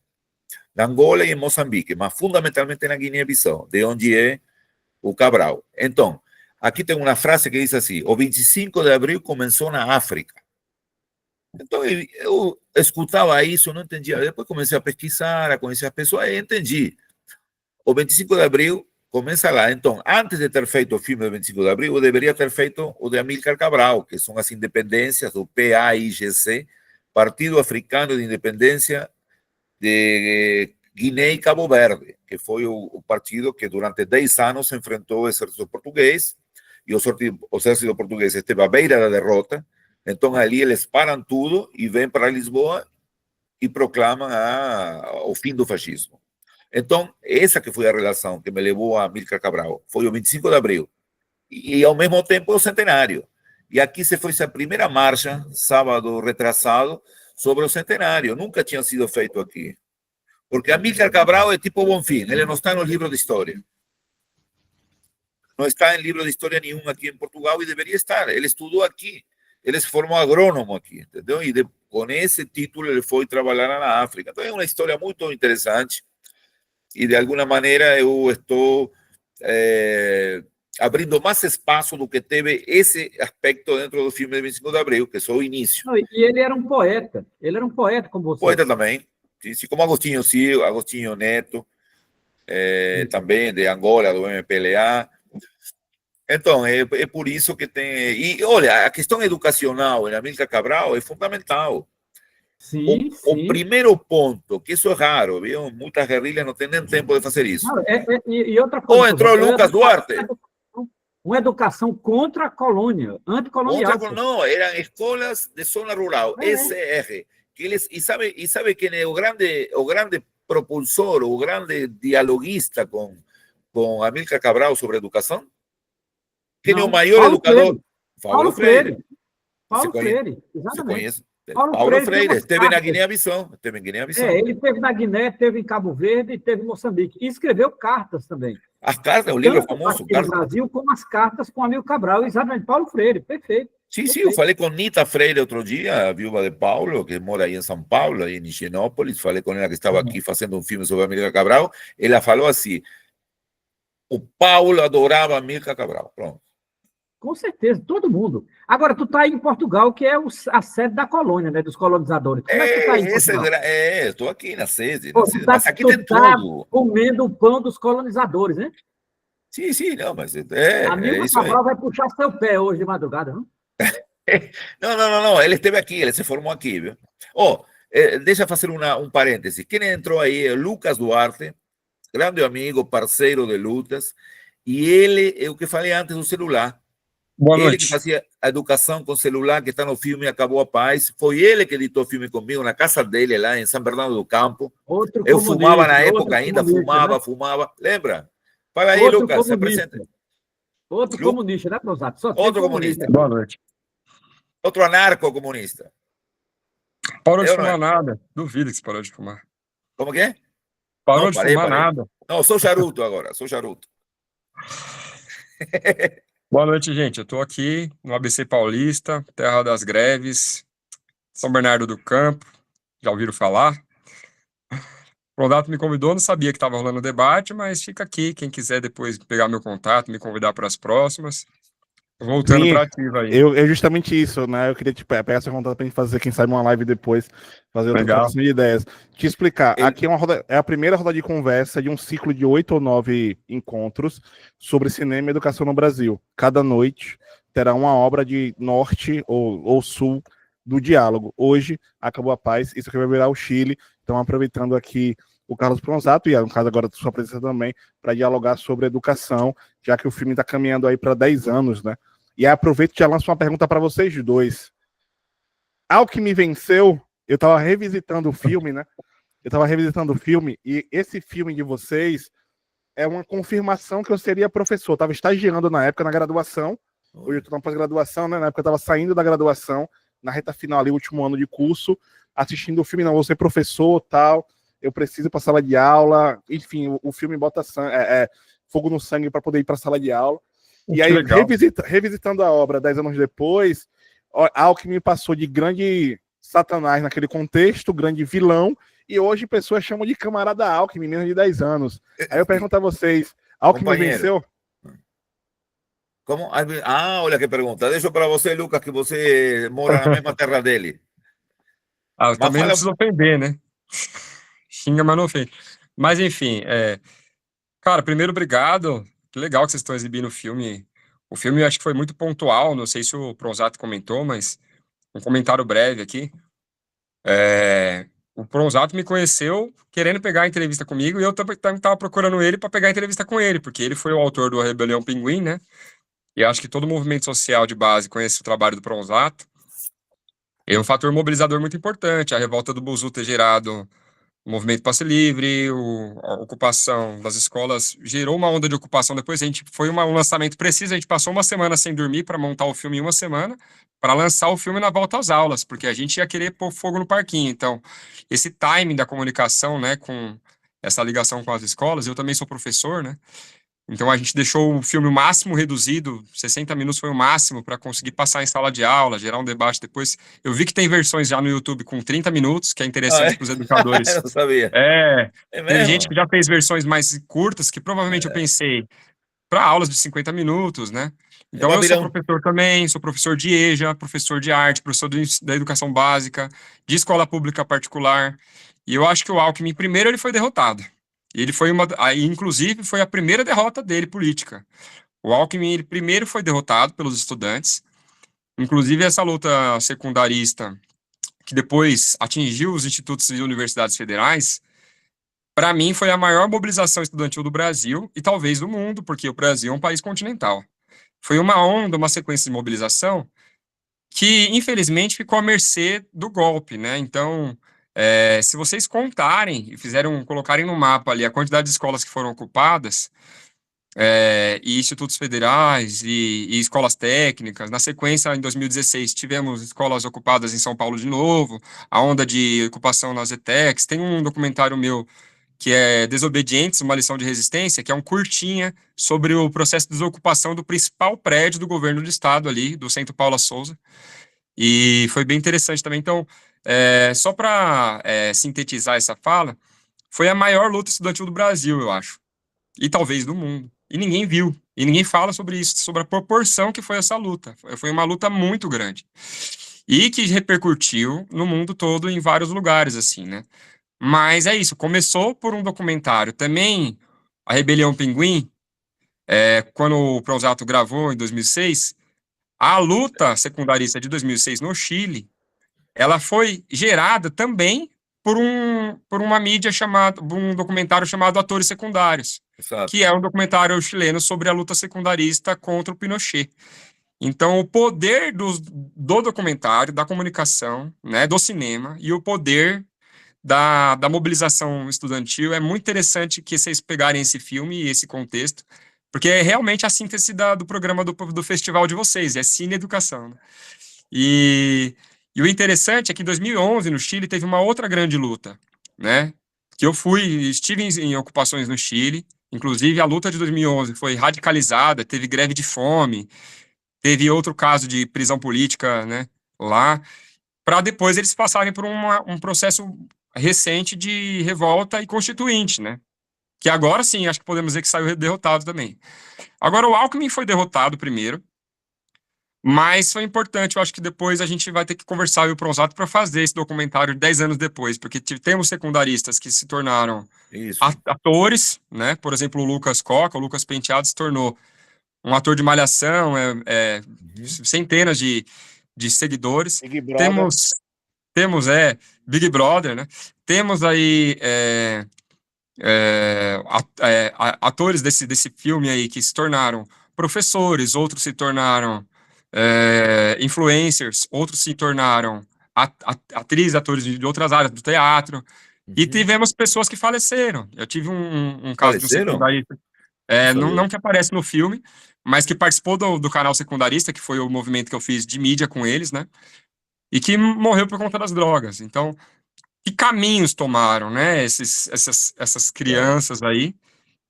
Angola e em Moçambique, mas fundamentalmente na Guiné-Bissau, de onde é o Cabral. Então, aqui tem uma frase que diz assim: o 25 de abril começou na África. Então, eu escutava isso, não entendia. Depois comecei a pesquisar, a conhecer as pessoas e entendi. O 25 de abril começa lá. Então, antes de ter feito o filme do 25 de abril, eu deveria ter feito o de Amílcar Cabral, que são as independências do PAIGC, Partido Africano de Independência de Guiné e Cabo Verde, que foi o partido que durante 10 anos enfrentou o exército português, e o exército português esteve à beira da derrota. Então, ali eles param tudo e vêm para Lisboa e proclamam o fim do fascismo. Então, essa que foi a relação que me levou a Amílcar Cabral. Foi o 25 de abril. E, ao mesmo tempo, o centenário. E aqui se fez a primeira marcha, sábado retrasado, sobre o centenário. Nunca tinha sido feito aqui. Porque Amílcar Cabral é tipo Bonfim. Ele não está nos livros de história. Não está em livro de história nenhum aqui em Portugal e deveria estar. Ele estudou aqui. Ele se formou agrônomo aqui, entendeu? E com esse título ele foi trabalhar na África. Então é uma história muito interessante. E, de alguma maneira, eu estou abrindo mais espaço do que teve esse aspecto dentro do filme de 25 de abril, que é só o início. Não, e ele era um poeta. Ele era um poeta como você. Poeta também. Sim, como Agostinho Ciro, Agostinho Neto, também de Angola, do MPLA. Então, é por isso que tem... E, olha, a questão educacional em Amílcar Cabral é fundamental. Sim, o primeiro ponto, que isso é raro, viu? Muitas guerrilhas não têm nem tempo de fazer isso. Não, e outra coisa... Ou entrou Lucas Duarte. Uma educação contra a colônia, anticolonial. Não, eram escolas de zona rural, SR. Que eles, e sabe quem é o grande propulsor, o grande dialoguista com Amílcar Cabral sobre educação? Quem é o maior educador? Paulo Freire. Paulo Freire, exatamente. Você conhece? Paulo Freire tem Freire, umas esteve na cartas. Guiné-Bissau. Esteve em Guiné-Bissau. Ele teve na Guiné, teve em Cabo Verde e teve em Moçambique. E escreveu cartas também. As cartas, o livro Tanto famoso. aqui no Brasil, como as cartas com Amílcar Cabral, exatamente, Paulo Freire, perfeito. Sim, sim, eu falei com Nita Freire outro dia, a viúva de Paulo, que mora aí em São Paulo, aí em Higienópolis. Falei com ela que estava aqui fazendo um filme sobre Amílcar Cabral. Ela falou assim: o Paulo adorava Amílcar Cabral. Pronto. Com certeza, todo mundo. Agora, tu está aí em Portugal, que é a sede da colônia, né, dos colonizadores. Como é que tu está aí em Portugal? Estou aqui na sede, Pô, mas aqui tem tudo. Comendo o pão dos colonizadores, né? Sim, sim, não, mas Amílcar isso aí. Cabral vai puxar seu pé hoje de madrugada, não? Não, ele esteve aqui, ele se formou aqui, viu? Deixa eu fazer um parêntese. Quem entrou aí é Lucas Duarte, grande amigo, parceiro de lutas, e ele é o que falei antes do celular. Boa Ele noite. que fazia a educação com celular, que está no filme Acabou a Paz. Foi ele que editou o filme comigo na casa dele, lá em São Bernardo do Campo. Eu fumava na época ainda, fumava. Lembra? Fala aí, Outro Lucas, se comunista. apresenta. Outro comunista, né, Prosato? Só tem Outro comunista. Boa noite. Outro anarco-comunista. Parou de Eu não fumar é. nada. Duvido que você parou de fumar. Como que é? Parou Não, de parei. fumar nada. Não, sou charuto agora, sou charuto. Boa noite, gente. Eu estou aqui no ABC Paulista, terra das greves, São Bernardo do Campo. Já ouviram falar? O Prodato me convidou, não sabia que estava rolando o debate, mas fica aqui. Quem quiser depois pegar meu contato, me convidar para as próximas. Voltando para ativa aí. É justamente isso, né? Eu queria pegar essa contato pra gente fazer, quem sabe, uma live depois, fazer outra Legal. trocação de ideias. Te explicar, aqui é a primeira roda de conversa de um ciclo de 8 ou 9 encontros sobre cinema e educação no Brasil. Cada noite terá uma obra de norte ou sul do diálogo. Hoje, Acabou a Paz, isso aqui vai virar o Chile. Então, aproveitando aqui o Carlos Pronzato, e no caso agora sua presença também, para dialogar sobre educação, já que o filme está caminhando aí para 10 anos, né? E aí aproveito e já lanço uma pergunta para vocês dois. Alckmin venceu, eu estava revisitando o filme, né? Eu estava revisitando o filme, e esse filme de vocês é uma confirmação que eu seria professor. Eu estava estagiando na época na graduação, hoje eu estou na pós-graduação, né? Na época eu estava saindo da graduação, na reta final ali, último ano de curso, assistindo o filme, não, vou ser professor, tal, eu preciso ir para a sala de aula, enfim, o filme bota fogo no sangue para poder ir para a sala de aula. E aí, revisitando a obra 10 anos depois, Alckmin passou de grande satanás naquele contexto, grande vilão, e hoje pessoas chamam de camarada Alckmin, menos de 10 anos. Aí eu pergunto a vocês, Alckmin venceu? Como? Olha que pergunta. Deixo para você, Lucas, que você mora na mesma terra dele. Eu também não preciso ofender, né? Xinga, mas não ofende. Mas, enfim, cara, primeiro, obrigado. Que legal que vocês estão exibindo o filme. O filme eu acho que foi muito pontual, não sei se o Pronzato comentou, mas um comentário breve aqui. O Pronzato me conheceu querendo pegar a entrevista comigo e eu estava procurando ele para pegar a entrevista com ele, porque ele foi o autor do Rebelião Pinguim, né? E acho que todo movimento social de base conhece o trabalho do Pronzato. É um fator mobilizador muito importante. A revolta do Buzu ter gerado o movimento Passe Livre, a ocupação das escolas gerou uma onda de ocupação. Depois foi um lançamento preciso, a gente passou uma semana sem dormir para montar o filme em uma semana, para lançar o filme na volta às aulas, porque a gente ia querer pôr fogo no parquinho. Então, esse timing da comunicação, né, com essa ligação com as escolas, eu também sou professor, né? Então a gente deixou o filme o máximo reduzido, 60 minutos foi o máximo para conseguir passar em sala de aula, gerar um debate depois. Eu vi que tem versões já no YouTube com 30 minutos, que é interessante para os educadores. Eu não sabia. Tem gente que já fez versões mais curtas, que provavelmente eu pensei para aulas de 50 minutos, né? Então eu sou professor também, sou professor de EJA, professor de arte, professor da educação básica, de escola pública particular, e eu acho que o Alckmin, primeiro, ele foi derrotado. Ele foi inclusive, foi a primeira derrota dele política. O Alckmin, ele primeiro foi derrotado pelos estudantes, inclusive essa luta secundarista, que depois atingiu os institutos e universidades federais, para mim foi a maior mobilização estudantil do Brasil e talvez do mundo, porque o Brasil é um país continental. Foi uma onda, uma sequência de mobilização que, infelizmente, ficou à mercê do golpe, né? Então, se vocês contarem e colocarem no mapa ali a quantidade de escolas que foram ocupadas, e institutos federais e escolas técnicas. Na sequência, em 2016, tivemos escolas ocupadas em São Paulo de novo, a onda de ocupação nas ETECs. Tem um documentário meu que é Desobedientes, uma lição de resistência, que é um curtinha sobre o processo de desocupação do principal prédio do governo do estado ali, do Centro Paula Souza, e foi bem interessante também. Então, só para sintetizar essa fala, foi a maior luta estudantil do Brasil, eu acho, e talvez do mundo, e ninguém viu, e ninguém fala sobre isso, sobre a proporção que foi essa luta. Foi uma luta muito grande, e que repercutiu no mundo todo, em vários lugares, assim, né? Mas é isso, começou por um documentário. Também, a Rebelião Pinguim, quando o Pronzato gravou em 2006, a luta secundarista de 2006 no Chile, ela foi gerada também por uma mídia chamada, por um documentário chamado Atores Secundários, Exato. que é um documentário chileno sobre a luta secundarista contra o Pinochet. Então, o poder do documentário, da comunicação, né, do cinema, e o poder da mobilização estudantil, é muito interessante que vocês pegarem esse filme e esse contexto, porque é realmente a síntese do programa do festival de vocês, é Cine Educação, né? E o interessante é que em 2011, no Chile, teve uma outra grande luta, né? Que estive em ocupações no Chile, inclusive a luta de 2011 foi radicalizada, teve greve de fome, teve outro caso de prisão política, né, lá, para depois eles passarem por um processo recente de revolta e constituinte, né? Que agora sim, acho que podemos dizer que saiu derrotado também. Agora, o Alckmin foi derrotado primeiro, mas foi importante. Eu acho que depois a gente vai ter que conversar eu e o Pronzato para fazer esse documentário 10 anos depois, porque temos secundaristas que se tornaram Isso. atores, né? Por exemplo, o Lucas Coca, o Lucas Penteado se tornou um ator de Malhação, centenas de seguidores. Big Brother. Temos Big Brother, né? Temos aí atores desse filme aí que se tornaram professores, outros se tornaram influencers, outros se tornaram atrizes, atores de outras áreas do teatro, e tivemos pessoas que faleceram. Eu tive um caso de um Faleceram? secundarista, não que aparece no filme, mas que participou do canal secundarista, que foi o movimento que eu fiz de mídia com eles, né? E que morreu por conta das drogas. Então, que caminhos tomaram, né, essas crianças aí,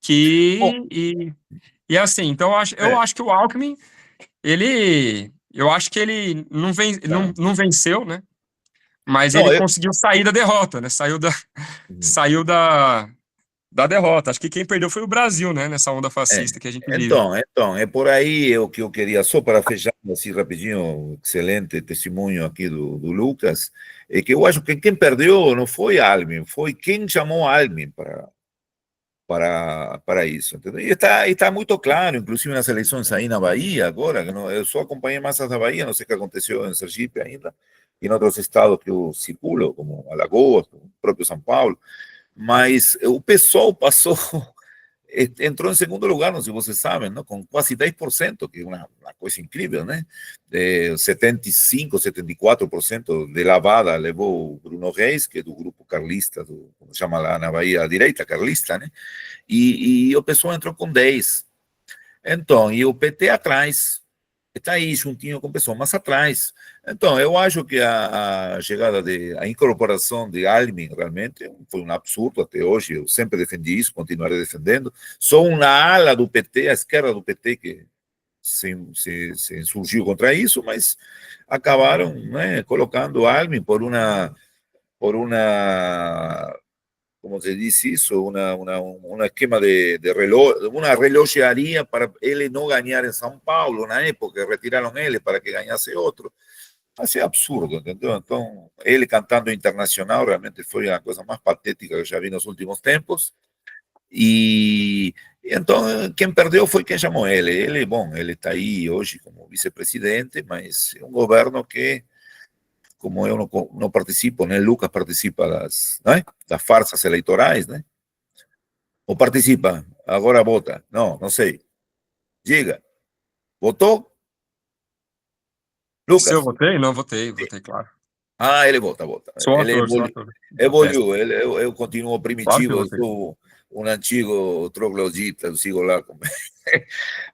e assim, então eu acho que o Alckmin, eu acho que ele não venceu, né, mas Não, ele conseguiu sair da derrota, né, saiu da derrota. Acho que quem perdeu foi o Brasil, né, nessa onda fascista que a gente vive. Então, é por aí o que eu queria, só para fechar assim rapidinho, excelente testemunho aqui do Lucas, é que eu acho que quem perdeu não foi Alckmin, foi quem chamou Alckmin para isso, entendeu? E está muito claro, inclusive nas eleições aí na Bahia agora, que eu só acompanhei mais as da Bahia, não sei o que aconteceu em Sergipe ainda, e em outros estados que eu circulo, como Alagoas, como o próprio São Paulo, mas o pessoal passou, entrou em segundo lugar, não sei se vocês sabem, não? Com quase 10%, que é uma coisa incrível, né? 75%, 74% de lavada levou o Bruno Reis, que é do grupo carlista, como se chama lá na Bahia, a direita carlista, né? E o pessoal entrou com 10%. Então, e o PT atrás, está aí juntinho com o pessoal, mas atrás. Então, eu acho que a chegada a incorporação de Alckmin realmente foi um absurdo até hoje. Eu sempre defendi isso, continuarei defendendo. Sou uma ala do PT, a esquerda do PT, que se insurgiu contra isso, mas acabaram, né, colocando Alckmin por uma como se dice isso, um esquema de reloj, uma relojaria para ele não ganhar em São Paulo na época, retiraram ele para que ganhasse outro. Assim, é absurdo, entendeu? Então, ele cantando internacional realmente foi a coisa mais patética que eu já vi nos últimos tempos. E então, quem perdeu foi quem chamou ele. Ele, bom, ele está aí hoje como vice-presidente, mas é um governo que, como eu não participo, né? Lucas participa das farsas eleitorais, né? Ou participa, agora vota. Não sei. Diga, votou? Se eu Lucas? votei? Não, votei, claro. Ah, ele volta. Sou Ele ator, sou ator. evoluiu, eu continuo Claro que primitivo, eu eu sei. sou um antigo troglodita, eu sigo lá.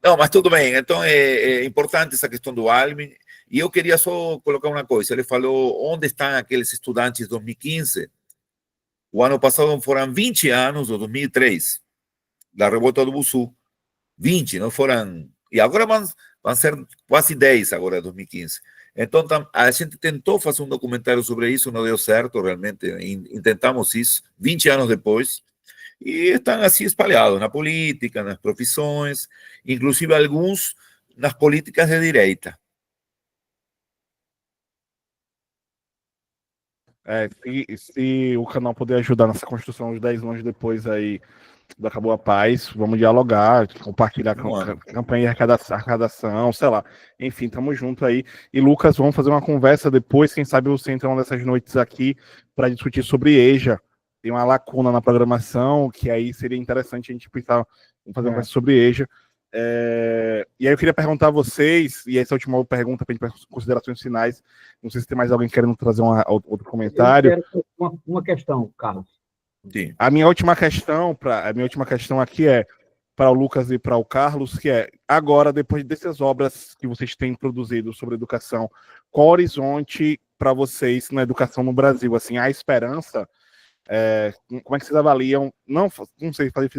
Não, mas tudo bem, então é importante essa questão do Alvin, e eu queria só colocar uma coisa, ele falou onde estão aqueles estudantes de 2015, o ano passado foram 20 anos, o 2003, da revolta do Bussu, 20, não foram, e agora vão ser quase 10 agora, 2015. Então, a gente tentou fazer um documentário sobre isso, não deu certo, realmente, intentamos isso, 20 anos depois, e estão assim espalhados na política, nas profissões, inclusive alguns nas políticas de direita. Se o canal puder ajudar nessa construção dos 10 anos depois aí do Acabou a Paz, vamos dialogar, compartilhar campanha de arrecadação, sei lá. Enfim, tamo junto aí. E Lucas, vamos fazer uma conversa depois, quem sabe você entra uma dessas noites aqui para discutir sobre EJA. Tem uma lacuna na programação, que aí seria interessante a gente pensar, vamos fazer uma conversa sobre EJA. E aí eu queria perguntar a vocês, e essa é a última pergunta para considerações finais, não sei se tem mais alguém querendo trazer outro comentário. Eu quero uma questão, Carlos. Sim. A minha última questão aqui é para o Lucas e para o Carlos, que é agora, depois dessas obras que vocês têm produzido sobre educação, qual o horizonte para vocês na educação no Brasil? Assim, há esperança? Como é que vocês avaliam? Não sei fazer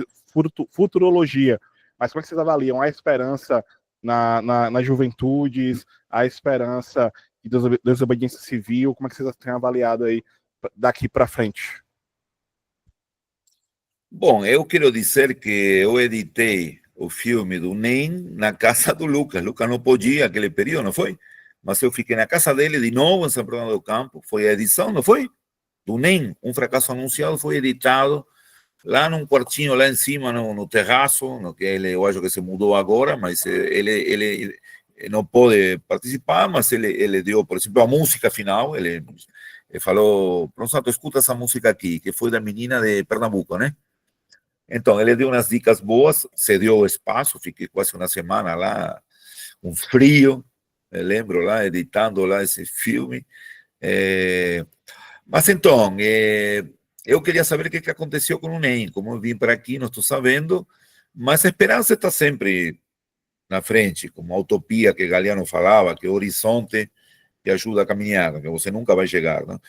futurologia, mas como é que vocês avaliam a esperança nas juventudes, a esperança de desobediência civil? Como é que vocês têm avaliado aí daqui para frente? Bom, eu quero dizer que eu editei o filme do NEM na casa do Lucas. Lucas não podia aquele período, não foi? Mas eu fiquei na casa dele de novo em São Bernardo do Campo. Foi a edição, não foi? Do NEM, Um Fracasso Anunciado, foi editado lá num quartinho lá em cima, no terraço, no que ele, eu acho que se mudou agora, mas ele não pode participar, mas ele deu, por exemplo, a música final, ele falou, Pronto, escuta essa música aqui, que foi da menina de Pernambuco, né? Então, ele deu umas dicas boas, cedeu o espaço, fiquei quase uma semana lá, um frio, me lembro lá, editando lá esse filme. Mas então, eu queria saber o que aconteceu com o NEM, como eu vim para aqui, não estou sabendo, mas a esperança está sempre na frente, como a utopia que Galeano falava, que é o horizonte que ajuda a caminhar, que você nunca vai chegar, não?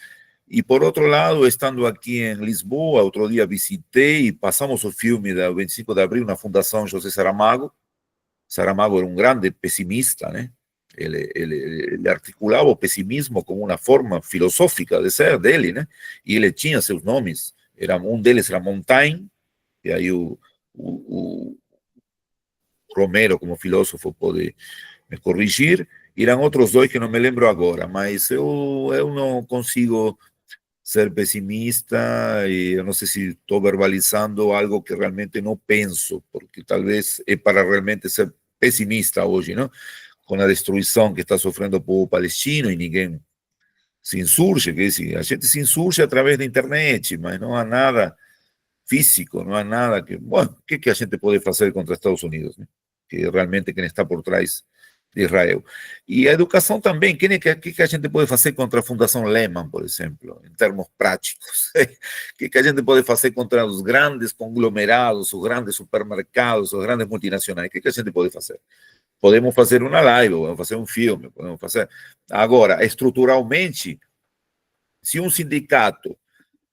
E por outro lado, estando aqui em Lisboa, outro dia visitei e passamos o filme da 25 de abril na Fundação José Saramago. Saramago era um grande pessimista, né? Ele articulava o pessimismo como uma forma filosófica de ser dele, né? E ele tinha seus nomes. Um deles era Montaigne, e aí o Romero, como filósofo, pode me corrigir. Eram outros dois que não me lembro agora, mas eu não consigo ser pessimista e eu não sei se estou verbalizando algo que realmente não penso, porque talvez é para realmente ser pessimista hoje, não? Com a destruição que está sofrendo o povo palestino e ninguém se insurge, que a gente se insurge através da internet, mas não há nada físico, não há nada que... Bom, o que a gente pode fazer contra Estados Unidos, né? Que realmente quem está por trás de Israel. E a educação também, o que a gente pode fazer contra a Fundação Lehman, por exemplo, em termos práticos? O que a gente pode fazer contra os grandes conglomerados, os grandes supermercados, os grandes multinacionais? O que a gente pode fazer? Podemos fazer uma live, podemos fazer um filme, podemos fazer... Agora, estruturalmente, se um sindicato,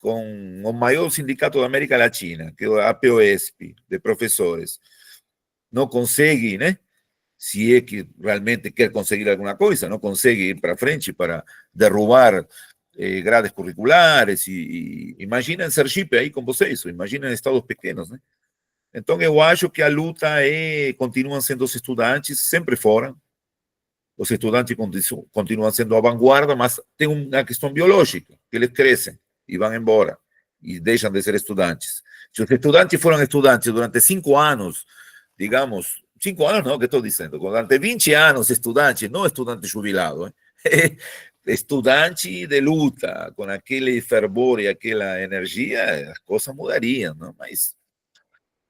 com o maior sindicato da América Latina, que é o APOESP, de professores, não consegue, né? Se é que realmente quer conseguir alguma coisa, não consegue ir para frente para derrubar grades curriculares. Imagina em Sergipe aí com vocês, imagina em estados pequenos, né? Então eu acho que a luta continuam sendo os estudantes, sempre foram. Os estudantes continuam sendo a vanguarda, mas tem uma questão biológica, que eles crescem e vão embora e deixam de ser estudantes. Se os estudantes foram estudantes durante 5 anos, digamos, 5 anos não, que estou dizendo, durante 20 anos estudante, não estudante jubilado, estudante de luta, com aquele fervor e aquela energia, as coisas mudariam, não? Mas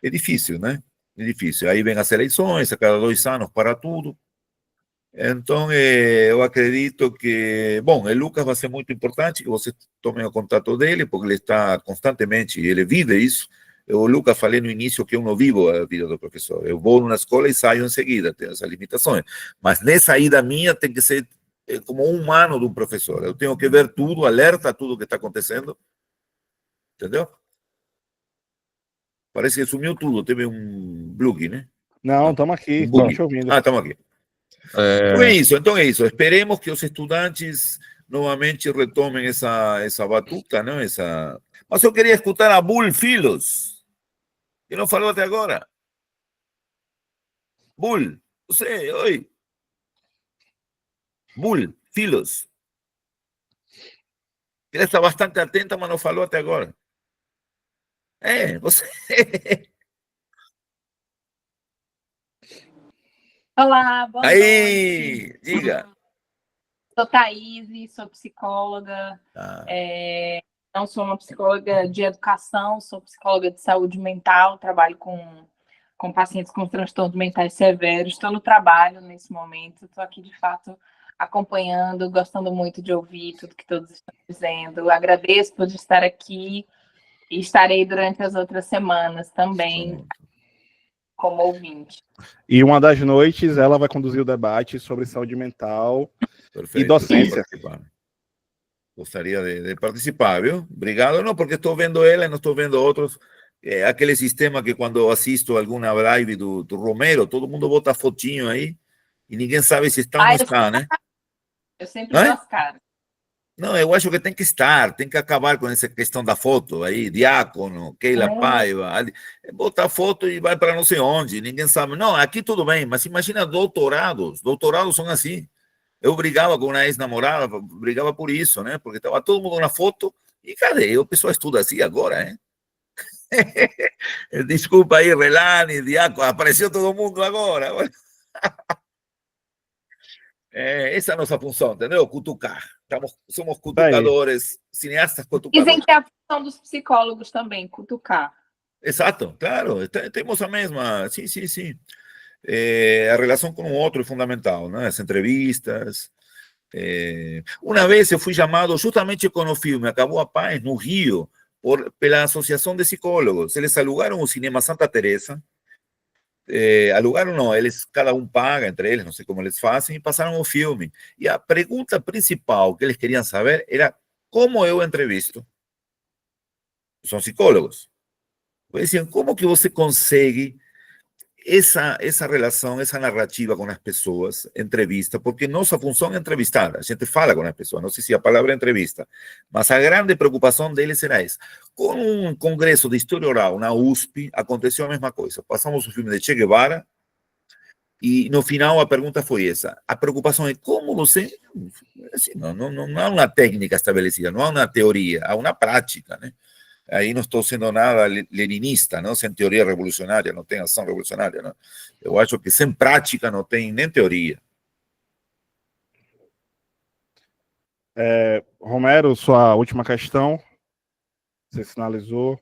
é difícil, né? É difícil. Aí vem as eleições, a cada 2 anos para tudo. Então, eu acredito que, bom, o Lucas vai ser muito importante que você tome o contato dele, porque ele está constantemente, ele vive isso. O Lucas falei no início que eu não vivo a vida do professor. Eu vou numa escola e saio em seguida, tem essas limitações. Mas nessa ida minha tem que ser como um humano de um professor. Eu tenho que ver tudo, alerta a tudo que está acontecendo, entendeu? Parece que sumiu tudo, teve um bug, né? Não, estamos aqui, Um bug. estamos te ouvindo. Ah, estamos aqui. Então é isso. Esperemos que os estudantes novamente retomem essa batuta, não? Mas eu queria escutar a Bull Filos, que não falou até agora. Bull, você, oi. Bull Filos. Ela está bastante atenta, mas não falou até agora. Você. Olá, boa noite. Aí, diga. Sou Thaís, sou psicóloga. Não sou uma psicóloga de educação, sou psicóloga de saúde mental, trabalho com pacientes com transtornos mentais severos. Estou no trabalho nesse momento, estou aqui, de fato, acompanhando, gostando muito de ouvir tudo que todos estão dizendo. Agradeço por estar aqui e estarei durante as outras semanas também como ouvinte. E uma das noites ela vai conduzir o debate sobre saúde mental e docência. Gostaria de participar, viu? Obrigado. Não, porque estou vendo ela e não estou vendo outros. Aquele sistema que quando assisto alguma live do Romero, todo mundo bota fotinho aí e ninguém sabe se está ou não está, né? Eu sempre dou as caras. Não, eu acho que tem que estar, tem que acabar com essa questão da foto aí, Diácono, Keila Paiva, botar foto e vai para não sei onde, ninguém sabe. Não, aqui tudo bem, mas imagina doutorados são assim. Eu brigava com uma ex-namorada, brigava por isso, né? Porque estava todo mundo na foto e cadê? O pessoal estuda assim agora, hein? Desculpa aí, Relani, Diácono, apareceu todo mundo agora. Essa é a nossa função, entendeu? Cutucar. Somos cutucadores, cineastas cutucadores. Dizem que é a função dos psicólogos também, cutucar. Exato, claro, temos a mesma, sim, sim, sim. A relação com o outro é fundamental, né? As entrevistas. Uma vez eu fui chamado justamente com o filme Acabou a Paz, no Rio, pela Associação de Psicólogos. Eles alugaram o Cinema Santa Teresa. Alugaram não, eles, cada um paga entre eles, não sei como eles fazem, e passaram o filme. E a pergunta principal que eles queriam saber era como eu entrevisto. São psicólogos. Eles diziam, como que você consegue essa relação, essa narrativa com as pessoas, entrevista, porque nossa função é entrevistar, a gente fala com as pessoas, não sei se a palavra é entrevista, mas a grande preocupação deles era essa. Com um congresso de história oral na USP, aconteceu a mesma coisa. Passamos o filme de Che Guevara e no final a pergunta foi essa. A preocupação é como você... Assim, não há uma técnica estabelecida, não há uma teoria, há uma prática, né? Aí não estou sendo nada leninista, não? Sem teoria revolucionária, não tem ação revolucionária. Não? Eu acho que sem prática não tem nem teoria. Romero, sua última questão. Você sinalizou.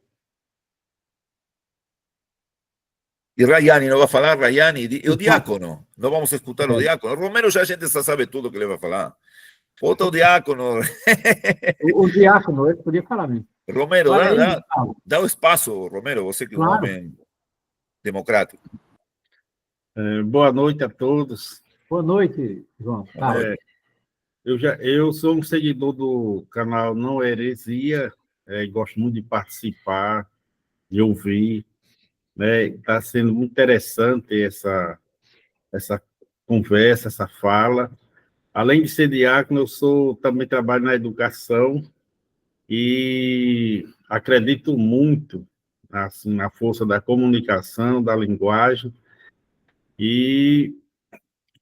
E Rayani não vai falar, Rayani, e o Diácono. Não vamos escutar o Diácono. O Romero já a gente já sabe tudo que ele vai falar. Bota o Diácono. O Diácono, ele podia falar mesmo. Romero, dá o espaço, Romero, você que é um homem democrático. Boa noite a todos. Boa noite, João. Eu sou um seguidor do canal Não Heresia, gosto muito de participar, de ouvir. Está sendo muito interessante essa conversa, essa fala. Além de ser diácono, eu também trabalho na educação e acredito muito assim, na força da comunicação, da linguagem, e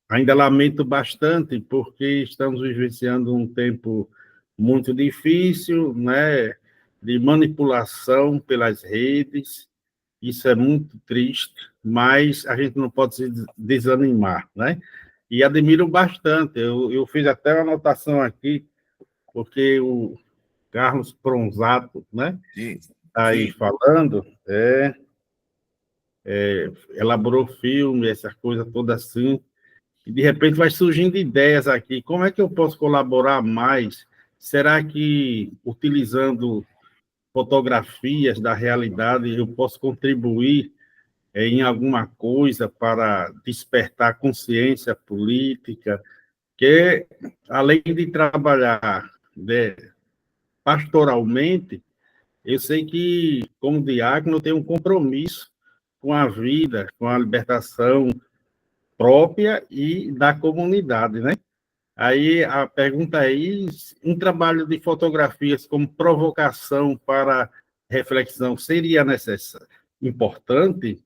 ainda lamento bastante porque estamos vivenciando um tempo muito difícil, né, de manipulação pelas redes. Isso é muito triste, mas a gente não pode se desanimar, né? E admiro bastante. Eu fiz até uma anotação aqui, porque o Carlos Pronzato, né? Aí falando, elaborou filme, essa coisa toda assim, E, de repente, vai surgindo ideias aqui. Como é que eu posso colaborar mais? Será que, utilizando fotografias da realidade, eu posso contribuir em alguma coisa para despertar consciência política? Que, além de trabalhar, né, pastoralmente, eu sei que, como diácono, eu tenho um compromisso com a vida, com a libertação própria e da comunidade, né? Aí a pergunta é: um trabalho de fotografias como provocação para reflexão seria necessário, importante?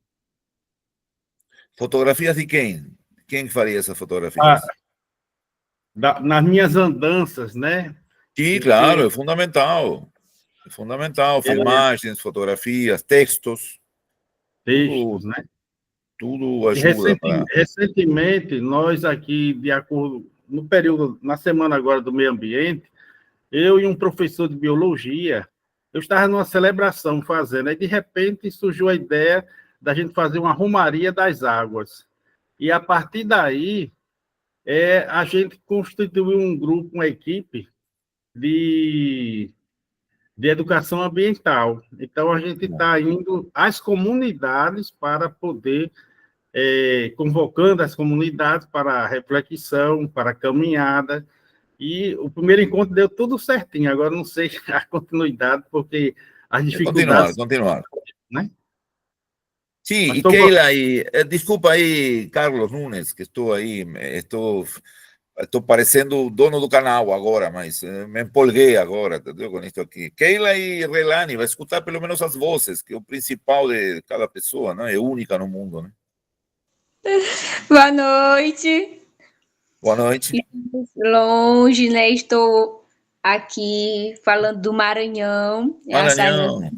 ¿Fotografías de quién? ¿Quién faría esas Ah, fotografías? nas minhas andanças, né? Sí, Porque claro, es fundamental. Es fundamental. é, Filmagens, fotografias, textos, tudo, textos, né? tudo E ajuda para. recentemente, nós aqui, de acordo, no período, na semana agora do meio ambiente, eu e um professor de biologia, eu estava numa celebração fazendo, aí de repente surgiu a ideia da gente fazer uma romaria das águas. E a partir daí, a gente constituiu um grupo, uma equipe de educação ambiental. Então, a gente está indo às comunidades para poder, convocando as comunidades para reflexão, para caminhada. E o primeiro encontro deu tudo certinho. Agora, não sei a continuidade, porque as Continuar, dificuldades, continuar. né? Sí, Mas y estou Keila, y disculpa ahí, Carlos Nunes, que estou aí, estou parecendo o dono do canal agora, mas me empolguei agora, entendeu, com isso aqui. Keila e Relani, vai escutar pelo menos as vozes, que é o principal de cada pessoa, né? É única no mundo, né? Boa noite. Boa noite. Longe, né? Estou aqui falando do Maranhão. Maranhão. Legal.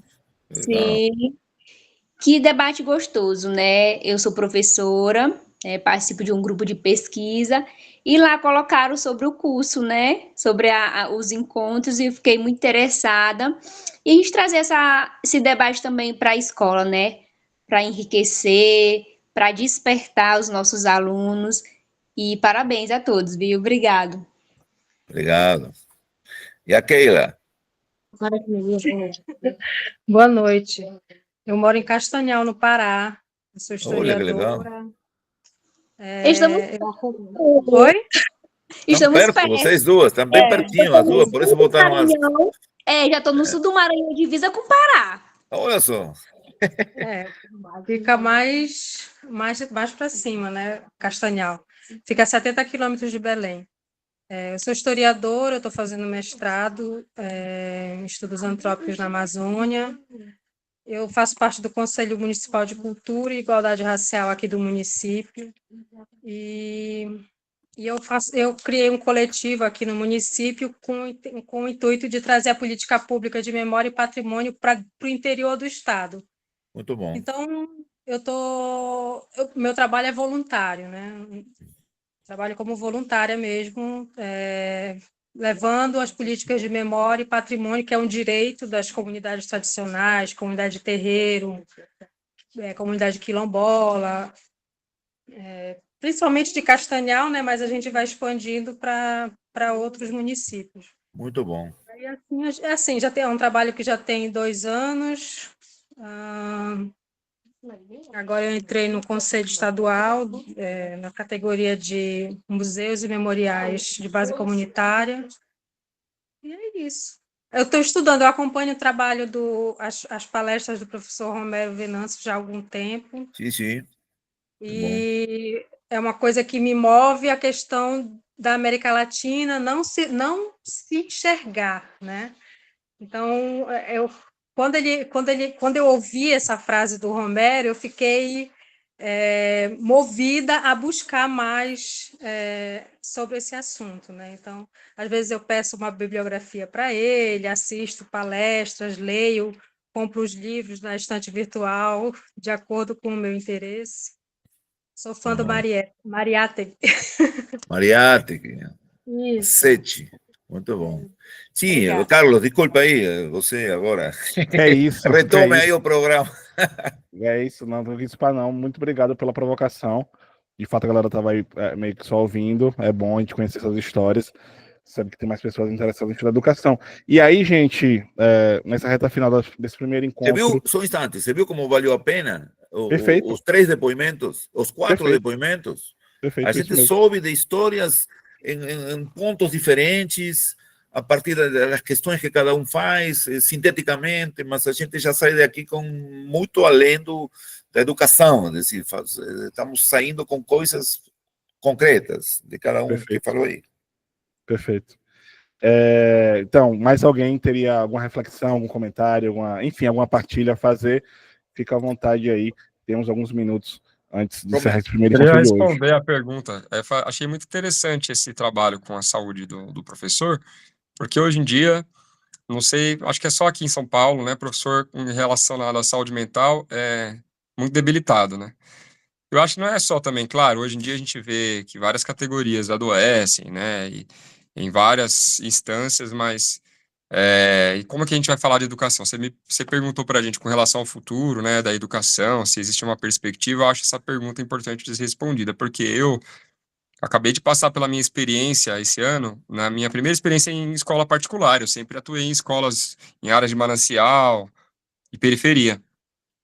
Sim. Que debate gostoso, né? Eu sou professora, participo de um grupo de pesquisa e lá colocaram sobre o curso, né? Sobre os encontros e eu fiquei muito interessada. E a gente trazer esse debate também para a escola, né? Para enriquecer, para despertar os nossos alunos. E parabéns a todos, viu? Obrigado. Obrigado. E a Keila? Boa noite. Eu moro em Castanhal, no Pará. Eu sou Olha que legal. historiadora. Estamos Oi? Estão Estamos perto, perto. vocês duas, estão bem pertinho as duas, por isso botaram as. Já estou no sul do Maranhão, divisa com o Pará. Olha só. Fica mais para cima, né? Castanhal. Fica a 70 quilômetros de Belém. Eu sou historiadora, eu estou fazendo mestrado em estudos antrópicos na Amazônia. Eu faço parte do Conselho Municipal de Cultura e Igualdade Racial aqui do município. E eu criei um coletivo aqui no município com o intuito de trazer a política pública de memória e patrimônio para o interior do estado. Muito bom. Então, meu trabalho é voluntário, né? Trabalho como voluntária mesmo, levando as políticas de memória e patrimônio, que é um direito das comunidades tradicionais, comunidade de terreiro, comunidade quilombola, principalmente de Castanhal, né? Mas a gente vai expandindo para outros municípios. Muito bom. E assim, já tem um trabalho que já tem 2 anos. Agora eu entrei no Conselho Estadual, na categoria de museus e memoriais de base comunitária. E é isso. Eu estou estudando, eu acompanho o trabalho as palestras do professor Romero Venâncio já há algum tempo. Sim, sim. E é uma coisa que me move a questão da América Latina não se enxergar, né? Então, quando eu ouvi essa frase do Romero, eu fiquei movida a buscar mais sobre esse assunto, né? Então, às vezes eu peço uma bibliografia para ele, assisto palestras, leio, compro os livros na estante virtual, de acordo com o meu interesse. Sou fã do Mariátegui. Mariátegui. Isso. Sete. Muito bom. Sim, Obrigada. Carlos, desculpa aí, você agora. É isso. Retome aí o programa. É isso, não isso para não. Muito obrigado pela provocação. de fato a galera estava aí meio que só ouvindo. É bom a gente conhecer essas histórias, sabe que tem mais pessoas interessadas na educação. E aí, gente, nessa reta final desse primeiro Você viu, encontro... só um instante, você viu como valeu a pena Perfeito. os 3 depoimentos, os 4 Perfeito. depoimentos? Perfeito, A isso gente mesmo. soube de histórias em pontos diferentes, a partir das questões que cada um faz, sinteticamente, mas a gente já sai daqui com muito além da educação, estamos saindo com coisas concretas de cada um que Perfeito. falou aí. Perfeito. Então, mais alguém teria alguma reflexão, algum comentário, enfim, alguma partilha a fazer? Fica à vontade aí. Temos alguns minutos antes de encerrar esse primeiro Queria encontro de hoje. responder a pergunta. Achei muito interessante esse trabalho com a saúde do professor, porque hoje em dia, não sei, acho que é só aqui em São Paulo, né, professor relacionado à saúde mental é muito debilitado, né? Eu acho que não é só também, claro, hoje em dia a gente vê que várias categorias adoecem, né, e em várias instâncias, mas e como é que a gente vai falar de educação? Você perguntou para a gente com relação ao futuro, né, da educação, se existe uma perspectiva. Eu acho essa pergunta importante de ser respondida, porque eu acabei de passar pela minha experiência esse ano, na minha primeira experiência em escola particular. Eu sempre atuei em escolas em áreas de manancial e periferia.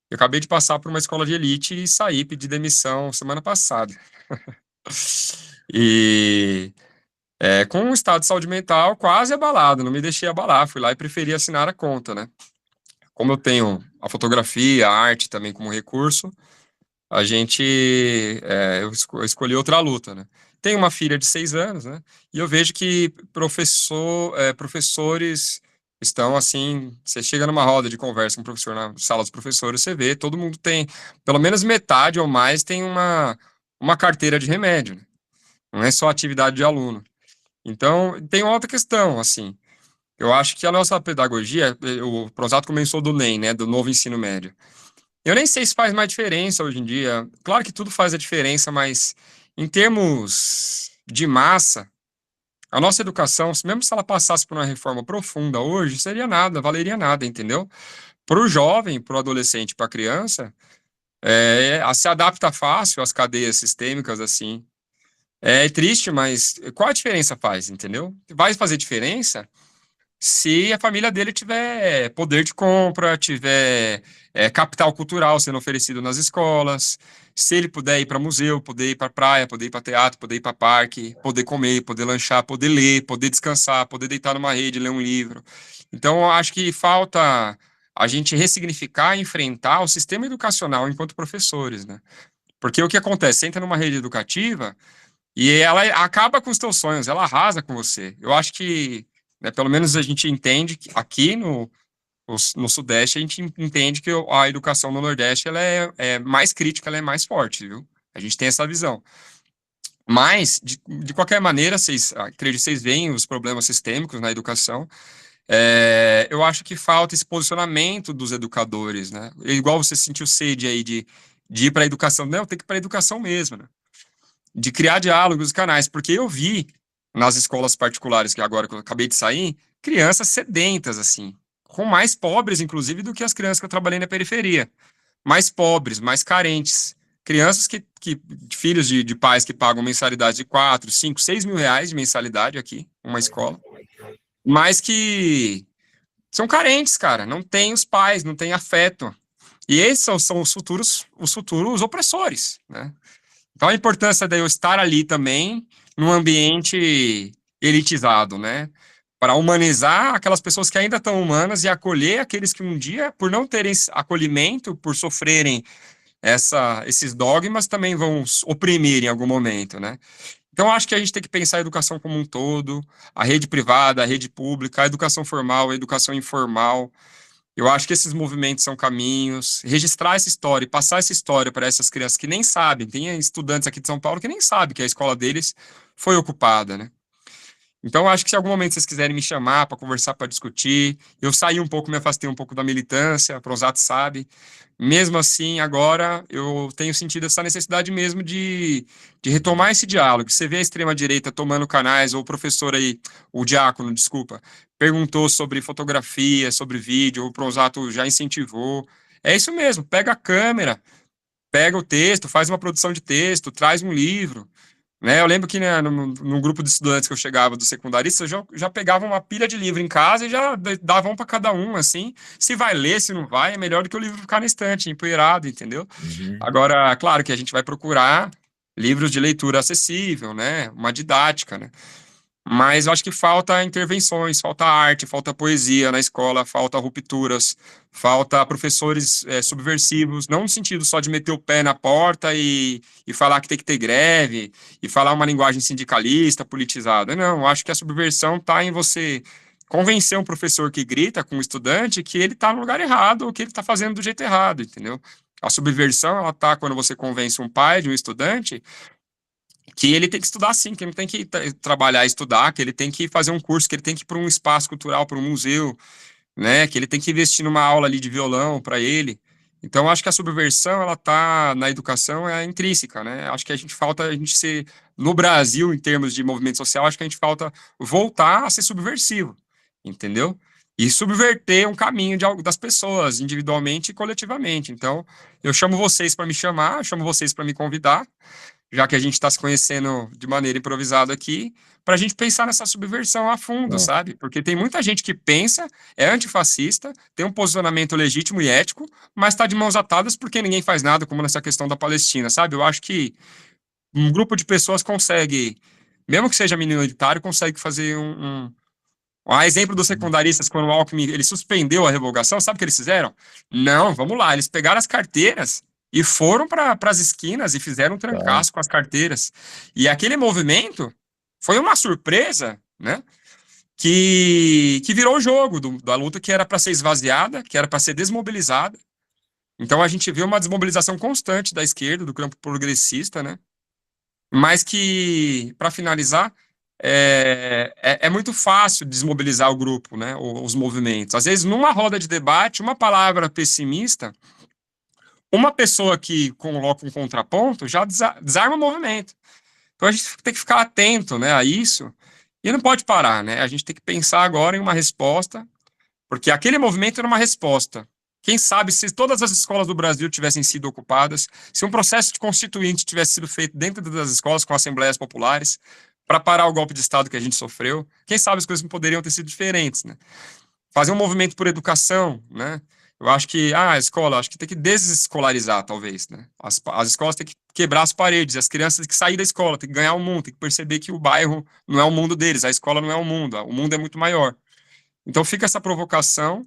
Eu acabei de passar por uma escola de elite e saí, pedi demissão semana passada. E com um estado de saúde mental quase abalado, não me deixei abalar, fui lá e preferi assinar a conta, né? Como eu tenho a fotografia, a arte também como recurso, eu escolhi outra luta, né? Tenho uma filha de 6 anos, né? E eu vejo que professores estão assim, você chega numa roda de conversa com um professor na sala dos professores, você vê, todo mundo tem, pelo menos metade ou mais tem uma carteira de remédio, né? Não é só atividade de aluno. Então, tem outra questão, assim, eu acho que a nossa pedagogia, o Pronsato começou do NEM, né, do novo ensino médio. Eu nem sei se faz mais diferença hoje em dia. Claro que tudo faz a diferença, mas em termos de massa, a nossa educação, mesmo se ela passasse por uma reforma profunda hoje, seria nada, valeria nada, entendeu? Para o jovem, para o adolescente, para a criança, se adapta fácil às cadeias sistêmicas, assim. É triste, mas qual a diferença faz, entendeu? Vai fazer diferença se a família dele tiver poder de compra, tiver capital cultural sendo oferecido nas escolas, se ele puder ir para museu, poder ir para praia, poder ir para teatro, poder ir para parque, poder comer, poder lanchar, poder ler, poder descansar, poder deitar numa rede, ler um livro. Então, eu acho que falta a gente ressignificar e enfrentar o sistema educacional enquanto professores, né? Porque o que acontece? Você entra numa rede educativa e ela acaba com os teus sonhos, ela arrasa com você. Eu acho que, né, pelo menos a gente entende que aqui no Sudeste, a gente entende que a educação no Nordeste ela é mais crítica, ela é mais forte, viu? A gente tem essa visão. Mas, de qualquer maneira, acredito que vocês veem os problemas sistêmicos na educação. Eu acho que falta esse posicionamento dos educadores, né? Igual você sentiu sede aí de ir para a educação. Não, tem que ir para a educação mesmo, né? De criar diálogos e canais, porque eu vi nas escolas particulares, que agora que eu acabei de sair, crianças sedentas, assim, com mais pobres, inclusive, do que as crianças que eu trabalhei na periferia. Mais pobres, mais carentes. Crianças filhos de pais que pagam mensalidade de 4, 5, 6 mil reais de mensalidade aqui, uma escola, mas que são carentes, cara, não tem os pais, não tem afeto. E esses são os futuros opressores, né? Então, a importância de eu estar ali também, num ambiente elitizado, né? Para humanizar aquelas pessoas que ainda estão humanas e acolher aqueles que um dia, por não terem acolhimento, por sofrerem esses dogmas, também vão oprimir em algum momento, né? Então, acho que a gente tem que pensar a educação como um todo, a rede privada, a rede pública, a educação formal, a educação informal. Eu acho que esses movimentos são caminhos, registrar essa história e passar essa história para essas crianças que nem sabem. Tem estudantes aqui de São Paulo que nem sabem que a escola deles foi ocupada, né? Então, acho que se em algum momento vocês quiserem me chamar para conversar, para discutir, eu saí um pouco, me afastei um pouco da militância, a Pronsato sabe. Mesmo assim, agora eu tenho sentido essa necessidade mesmo de retomar esse diálogo. Você vê a extrema-direita tomando canais, ou o professor aí, o diácono, desculpa, perguntou sobre fotografia, sobre vídeo, o Pronsato já incentivou. É isso mesmo, pega a câmera, pega o texto, faz uma produção de texto, traz um livro, né? Eu lembro que, né, no grupo de estudantes que eu chegava do secundarista, eu já pegava uma pilha de livro em casa e já dava um para cada um, assim. Se vai ler, se não vai, é melhor do que o livro ficar na estante, empoeirado, entendeu? Agora, claro que a gente vai procurar livros de leitura acessível, né? Uma didática, né? Mas eu acho que falta intervenções, falta arte, falta poesia na escola, falta rupturas, falta professores subversivos, não no sentido só de meter o pé na porta e falar que tem que ter greve, e falar uma linguagem sindicalista, politizada. Não, eu acho que a subversão está em você convencer um professor que grita com um estudante que ele está no lugar errado ou que ele está fazendo do jeito errado, entendeu? A subversão, ela está quando você convence um pai de um estudante que ele tem que estudar sim, que ele não tem que trabalhar e estudar, que ele tem que fazer um curso, que ele tem que ir para um espaço cultural, para um museu, né? Que ele tem que investir numa aula ali de violão para ele. Então, acho que a subversão, ela tá na educação, é intrínseca, né? Acho que a gente ser, no Brasil, em termos de movimento social, acho que a gente falta voltar a ser subversivo, entendeu? E subverter um caminho das pessoas, individualmente e coletivamente. Então, eu chamo vocês para me chamar, eu chamo vocês para me convidar, já que a gente está se conhecendo de maneira improvisada aqui, para a gente pensar nessa subversão a fundo, sabe? Porque tem muita gente que pensa, é antifascista, tem um posicionamento legítimo e ético, mas está de mãos atadas porque ninguém faz nada, como nessa questão da Palestina, sabe? Eu acho que um grupo de pessoas consegue, mesmo que seja minoritário, consegue fazer um exemplo dos secundaristas, quando o Alckmin ele suspendeu a revogação, sabe o que eles fizeram? Não, vamos lá, eles pegaram as carteiras e foram para as esquinas e fizeram um trancaço com as carteiras. E aquele movimento foi uma surpresa, né? Que virou o jogo da luta que era para ser esvaziada, que era para ser desmobilizada. Então a gente vê uma desmobilização constante da esquerda, do campo progressista, né? Mas que, para finalizar, é muito fácil desmobilizar o grupo, né? Os movimentos. Às vezes, numa roda de debate, uma palavra pessimista, uma pessoa que coloca um contraponto já desarma o movimento. Então a gente tem que ficar atento, né, a isso e não pode parar, né? A gente tem que pensar agora em uma resposta, porque aquele movimento era uma resposta. Quem sabe se todas as escolas do Brasil tivessem sido ocupadas, se um processo de constituinte tivesse sido feito dentro das escolas com assembleias populares para parar o golpe de Estado que a gente sofreu, quem sabe as coisas não poderiam ter sido diferentes, né? Fazer um movimento por educação, né? Eu acho que a escola, acho que tem que desescolarizar, talvez, né? As escolas têm que quebrar as paredes, as crianças têm que sair da escola, têm que ganhar o mundo, têm que perceber que o bairro não é o mundo deles, a escola não é o mundo é muito maior. Então fica essa provocação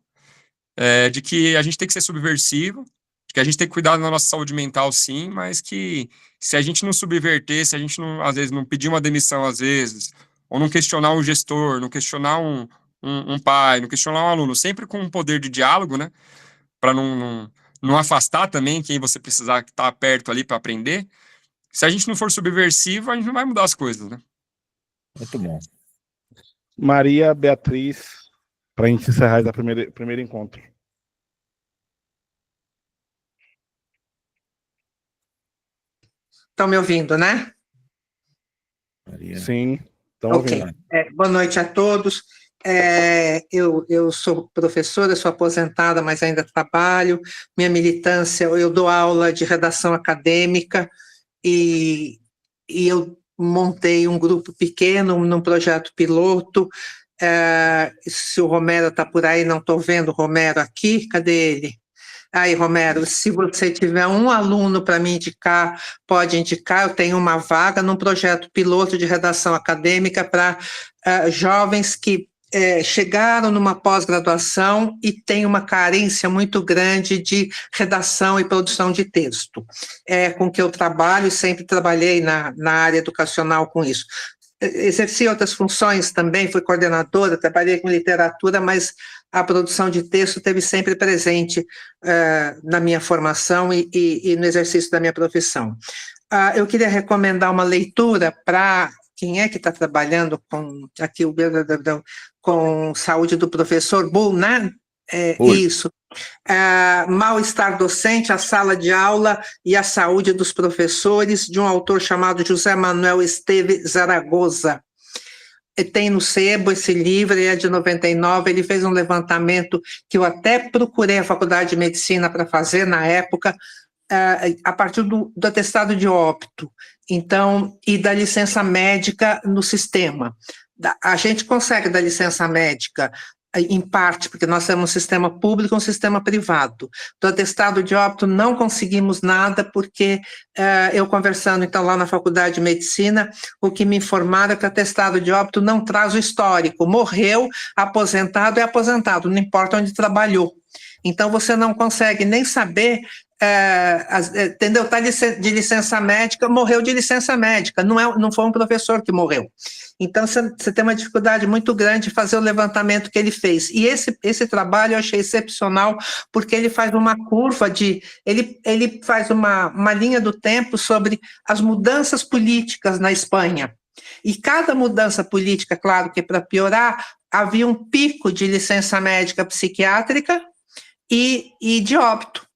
de que a gente tem que ser subversivo, de que a gente tem que cuidar da nossa saúde mental, sim, mas que se a gente não subverter, se a gente não, às vezes, não pedir uma demissão, às vezes, ou não questionar um gestor, não questionar um pai, não questionar um aluno, sempre com um poder de diálogo, né? Para não afastar também quem você precisar estar perto ali para aprender. Se a gente não for subversivo, a gente não vai mudar as coisas, né? Muito bom. Maria Beatriz, para a gente encerrar esse primeiro encontro. Estão me ouvindo, né? Maria. Sim, estão Ok. ouvindo. Boa noite a todos. Eu sou professora, sou aposentada, mas ainda trabalho. Minha militância, eu dou aula de redação acadêmica e eu montei um grupo pequeno num projeto piloto. Se o Romero está por aí, não estou vendo o Romero aqui, cadê ele? Aí, Romero, se você tiver um aluno para me indicar, pode indicar. Eu tenho uma vaga num projeto piloto de redação acadêmica para jovens que chegaram numa pós-graduação e têm uma carência muito grande de redação e produção de texto. Com que eu trabalho, sempre trabalhei na área educacional com isso. Exerci outras funções também, fui coordenadora, trabalhei com literatura, mas a produção de texto esteve sempre presente na minha formação e no exercício da minha profissão. Eu queria recomendar uma leitura para quem é que está trabalhando com saúde do professor Bull, né? Isso. Mal-estar docente, a sala de aula e a saúde dos professores, de um autor chamado José Manuel Esteve Zaragoza. Tem no sebo esse livro, é de 99, ele fez um levantamento que eu até procurei a Faculdade de Medicina para fazer na época, a partir do atestado de óbito, então, e da licença médica no sistema. A gente consegue dar licença médica, em parte, porque nós temos um sistema público e um sistema privado. Do atestado de óbito não conseguimos nada, porque eu conversando, então, lá na Faculdade de Medicina, o que me informaram é que o atestado de óbito não traz o histórico. Morreu, aposentado é aposentado, não importa onde trabalhou. Então, você não consegue nem saber, entendeu? Está de licença médica, morreu de licença médica, não foi um professor que morreu. Então, você tem uma dificuldade muito grande de fazer o levantamento que ele fez. E esse trabalho eu achei excepcional, porque ele faz uma curva ele faz uma linha do tempo sobre as mudanças políticas na Espanha. E cada mudança política, claro que para piorar, havia um pico de licença médica psiquiátrica e de óbito.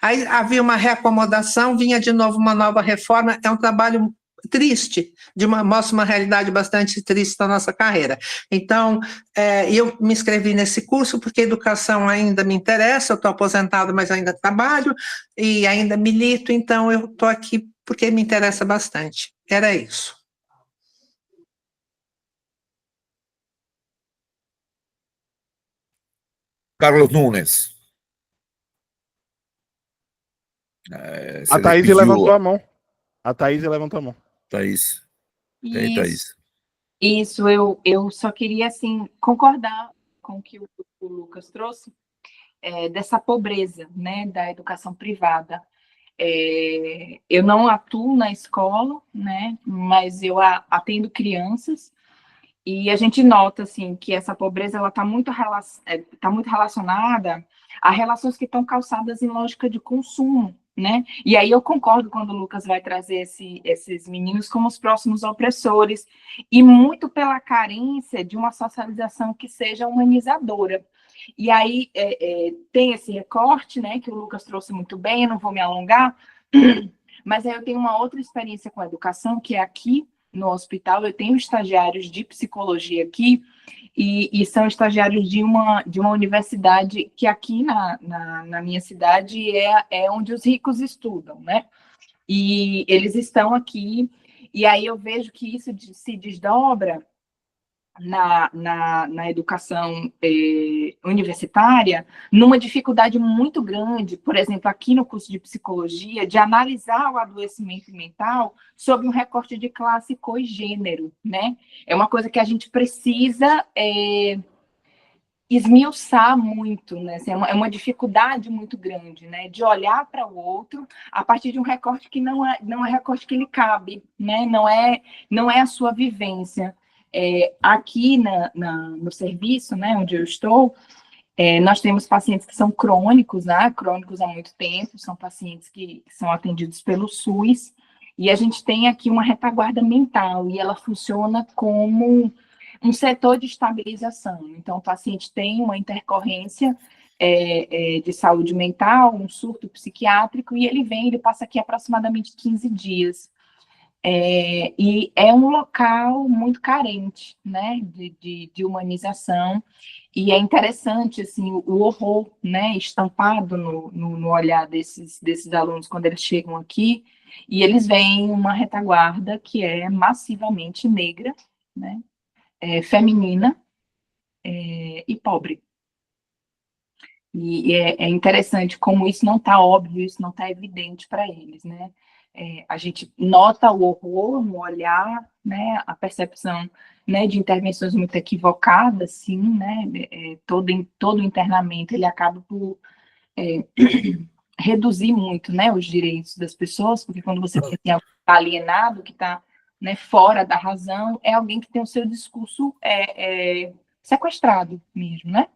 Aí havia uma reacomodação, vinha de novo uma nova reforma, é um trabalho triste, mostra uma realidade bastante triste da nossa carreira. Então, eu me inscrevi nesse curso porque educação ainda me interessa, eu estou aposentado, mas ainda trabalho, e ainda milito, então eu estou aqui porque me interessa bastante. Era isso. Carlos Nunes. A Thaís levantou a mão. A Thaís levantou a mão. Thaís. E aí, Thaís? Isso, eu só queria, assim, concordar com o que o Lucas trouxe, dessa pobreza, né, da educação privada. Eu não atuo na escola, né, mas eu atendo crianças, e a gente nota, assim, que essa pobreza está muito relacionada a relações que estão calçadas em lógica de consumo, né? E aí eu concordo quando o Lucas vai trazer esses meninos como os próximos opressores, e muito pela carência de uma socialização que seja humanizadora. E aí tem esse recorte, né, que o Lucas trouxe muito bem, eu não vou me alongar, mas aí eu tenho uma outra experiência com a educação, que é aqui no hospital. Eu tenho estagiários de psicologia aqui, e são estagiários de uma universidade que aqui na minha cidade é onde os ricos estudam, né? E eles estão aqui, e aí eu vejo que isso se desdobra na educação universitária, numa dificuldade muito grande, por exemplo, aqui no curso de psicologia, de analisar o adoecimento mental sob um recorte de classe, cor e gênero, né? É uma coisa que a gente precisa esmiuçar muito, né? Assim, é uma dificuldade muito grande, né? De olhar para o outro a partir de um recorte que não é recorte que lhe cabe, né? Não é a sua vivência. Aqui no serviço, né, onde eu estou, nós temos pacientes que são crônicos, né, crônicos há muito tempo, são pacientes que são atendidos pelo SUS, e a gente tem aqui uma retaguarda mental, e ela funciona como um setor de estabilização. Então, o paciente tem uma intercorrência de saúde mental, um surto psiquiátrico, e ele passa aqui aproximadamente 15 dias. E é um local muito carente, né, de humanização, e é interessante, assim, o horror, né, estampado no olhar desses alunos quando eles chegam aqui, e eles veem uma retaguarda que é massivamente negra, né, feminina e pobre. E é interessante como isso não está óbvio, isso não está evidente para eles, né? A gente nota o horror no olhar, né? A percepção, né, de intervenções muito equivocadas, sim, né? Todo internamento ele acaba por reduzir muito, né, os direitos das pessoas, porque quando você tem alguém que está alienado, que está, né, fora da razão, é alguém que tem o seu discurso sequestrado mesmo, né?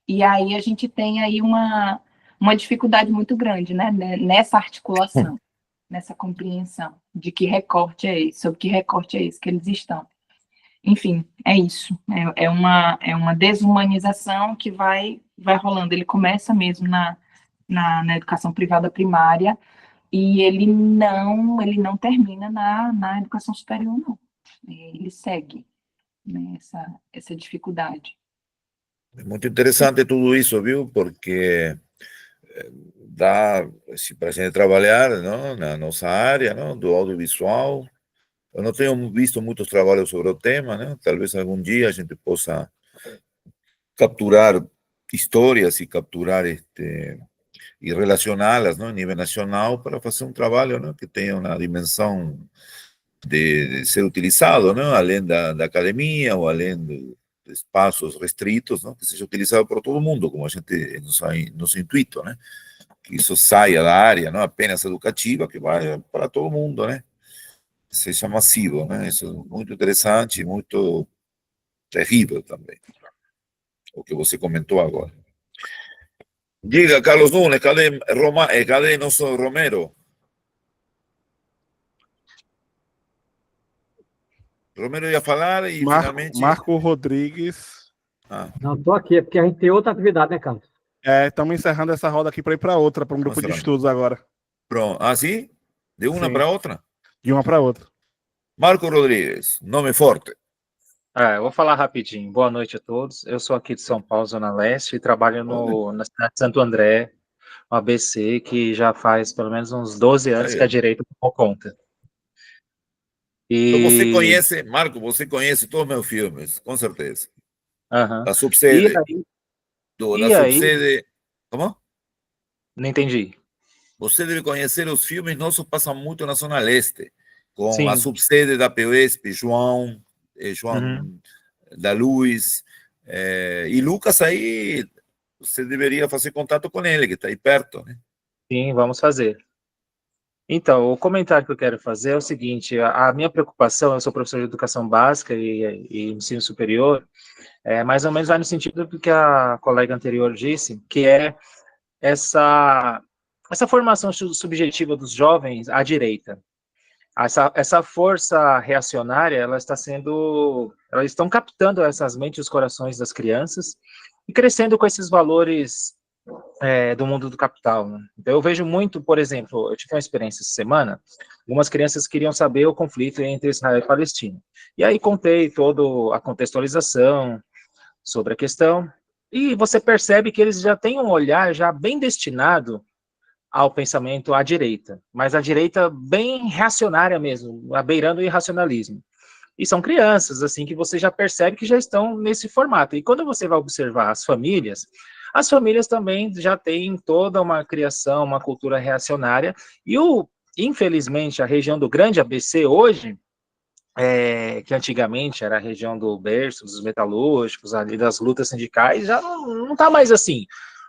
E aí a gente tem aí uma dificuldade muito grande, né, nessa articulação, nessa compreensão de que recorte é esse, sobre que recorte é esse que eles estão. Enfim, é isso. É uma desumanização que vai rolando. Ele começa mesmo na educação privada primária, e ele não termina na educação superior, não. Ele segue, né, essa dificuldade. É muito interessante tudo isso, viu? Porque dá para a gente trabalhar, não, na nossa área, não, do audiovisual. Eu não tenho visto muitos trabalhos sobre o tema, né? Talvez algum dia a gente possa capturar histórias e capturar e relacioná-las, não, em nível nacional, para fazer um trabalho, não, que tenha uma dimensão de ser utilizado, não, além da academia ou além de espaços restritos, não, que seja utilizado por todo mundo, como a gente nosso intuito, né, que isso saia da área, não apenas educativa, que vai para todo mundo, né, seja massivo, né, isso é muito interessante e muito terrível também, o que você comentou agora. Diga, Carlos Nunes, cadê nosso Romero? Romero ia falar e finalmente... Marco Rodrigues. Não, estou aqui, é porque a gente tem outra atividade, né, Carlos? Estamos encerrando essa roda aqui para ir para outra, para um grupo de estudos agora. Pronto. Ah, sim? De uma para outra? De uma para outra. Marco Rodrigues, nome forte. Eu vou falar rapidinho. Boa noite a todos. Eu sou aqui de São Paulo, Zona Leste, e trabalho na cidade de Santo André, no ABC, que já faz pelo menos uns 12 anos que a direita tomou conta. Então você conhece, Marco, você conhece todos os meus filmes, com certeza. Da subsede. Subsede... Como? Não entendi. Você deve conhecer os filmes nossos, passam muito na Zona Leste, com Sim. a subsede da PUESP, João da Luz, e Lucas aí, você deveria fazer contato com ele, que está aí perto, né? Sim, vamos fazer. Então, o comentário que eu quero fazer é o seguinte: a minha preocupação, eu sou professor de educação básica e ensino superior, mais ou menos vai no sentido do que a colega anterior disse, que é essa formação subjetiva dos jovens à direita. Essa força reacionária, elas estão captando essas mentes e os corações das crianças e crescendo com esses valores do mundo do capital, né? Então, eu vejo muito, por exemplo, eu tive uma experiência essa semana, algumas crianças queriam saber o conflito entre Israel e Palestina. E aí contei toda a contextualização sobre a questão, e você percebe que eles já têm um olhar já bem destinado ao pensamento à direita, mas a direita bem reacionária mesmo, beirando o irracionalismo. E são crianças, assim, que você já percebe que já estão nesse formato. E quando você vai observar as famílias também já têm toda uma criação, uma cultura reacionária, e infelizmente, a região do Grande ABC hoje, que antigamente era a região do berço, dos metalúrgicos, ali das lutas sindicais, já não está mais assim.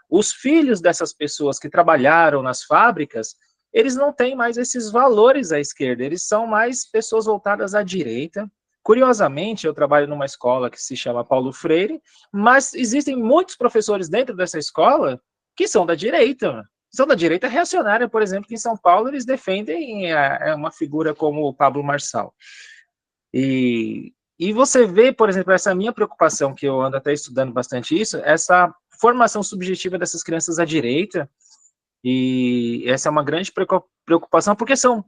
Os filhos dessas pessoas que trabalharam nas fábricas, eles não têm mais esses valores à esquerda, eles são mais pessoas voltadas à direita. Curiosamente, eu trabalho numa escola que se chama Paulo Freire, mas existem muitos professores dentro dessa escola que são da direita. São da direita reacionária, por exemplo, que em São Paulo eles defendem uma figura como o Pablo Marçal. E você vê, por exemplo, essa minha preocupação, que eu ando até estudando bastante isso, essa formação subjetiva dessas crianças à direita, e essa é uma grande preocupação, porque são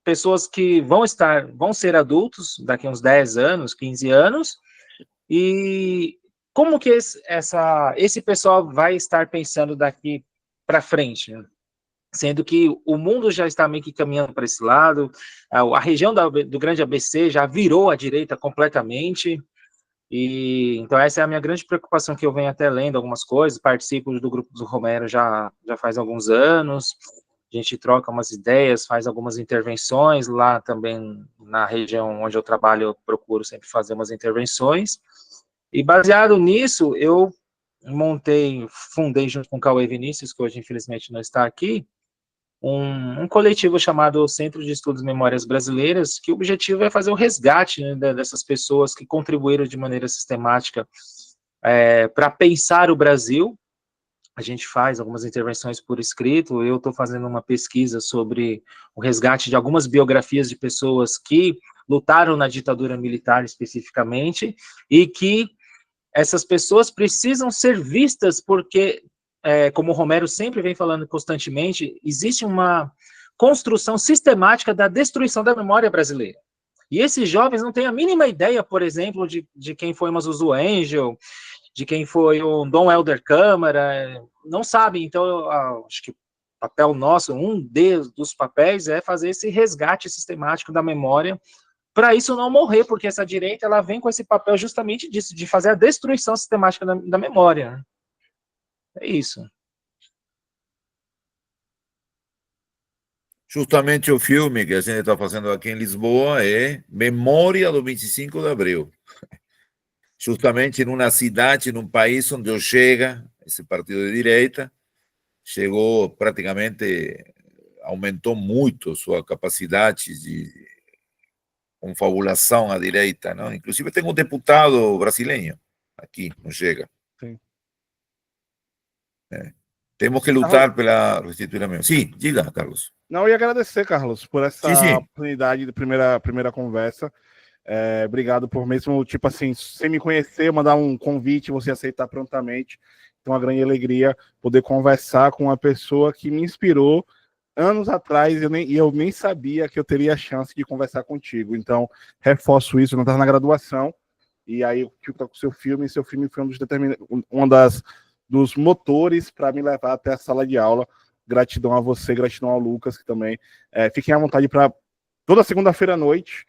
pessoas que vão ser adultos daqui a uns 10 anos, 15 anos, e como que esse pessoal vai estar pensando daqui para frente, né? Sendo que o mundo já está meio que caminhando para esse lado, a região do Grande ABC já virou à direita completamente, e então essa é a minha grande preocupação, que eu venho até lendo algumas coisas, participo do grupo do Romero já faz alguns anos, a gente troca umas ideias, faz algumas intervenções, lá também na região onde eu trabalho, eu procuro sempre fazer umas intervenções, e baseado nisso, eu fundei junto com o Cauê Vinícius, que hoje infelizmente não está aqui, um coletivo chamado Centro de Estudos e Memórias Brasileiras, que o objetivo é fazer o resgate, né, dessas pessoas que contribuíram de maneira sistemática para pensar o Brasil. A gente faz algumas intervenções por escrito, eu estou fazendo uma pesquisa sobre o resgate de algumas biografias de pessoas que lutaram na ditadura militar especificamente, e que essas pessoas precisam ser vistas porque, como o Romero sempre vem falando constantemente, existe uma construção sistemática da destruição da memória brasileira. E esses jovens não têm a mínima ideia, por exemplo, de quem foi Mazuzu Angel, de quem foi o Dom Helder Câmara, não sabem. Então, eu acho que o papel nosso, dos papéis, é fazer esse resgate sistemático da memória, para isso não morrer, porque essa direita ela vem com esse papel justamente disso, de fazer a destruição sistemática da memória. É isso. Justamente o filme que a gente está fazendo aqui em Lisboa é Memória do 25 de Abril. Justamente numa cidade, num país onde eu chega, esse partido de direita, chegou praticamente, aumentou muito sua capacidade de confabulação à direita, não? Inclusive tem um deputado brasileiro aqui, não chega. Sim. Temos que lutar pela restituir a memória. Sim, diga, Carlos. Não, eu ia agradecer, Carlos, por essa Sim. oportunidade de primeira conversa. Obrigado por mesmo, tipo assim, sem me conhecer, mandar um convite, você aceitar prontamente. Então, uma grande alegria poder conversar com uma pessoa que me inspirou anos atrás e eu nem sabia que eu teria a chance de conversar contigo. Então, reforço isso, eu não estava na graduação, e aí eu tive com seu filme foi dos motores para me levar até a sala de aula. Gratidão a você, gratidão ao Lucas, que também. Fiquem à vontade para toda segunda-feira à noite,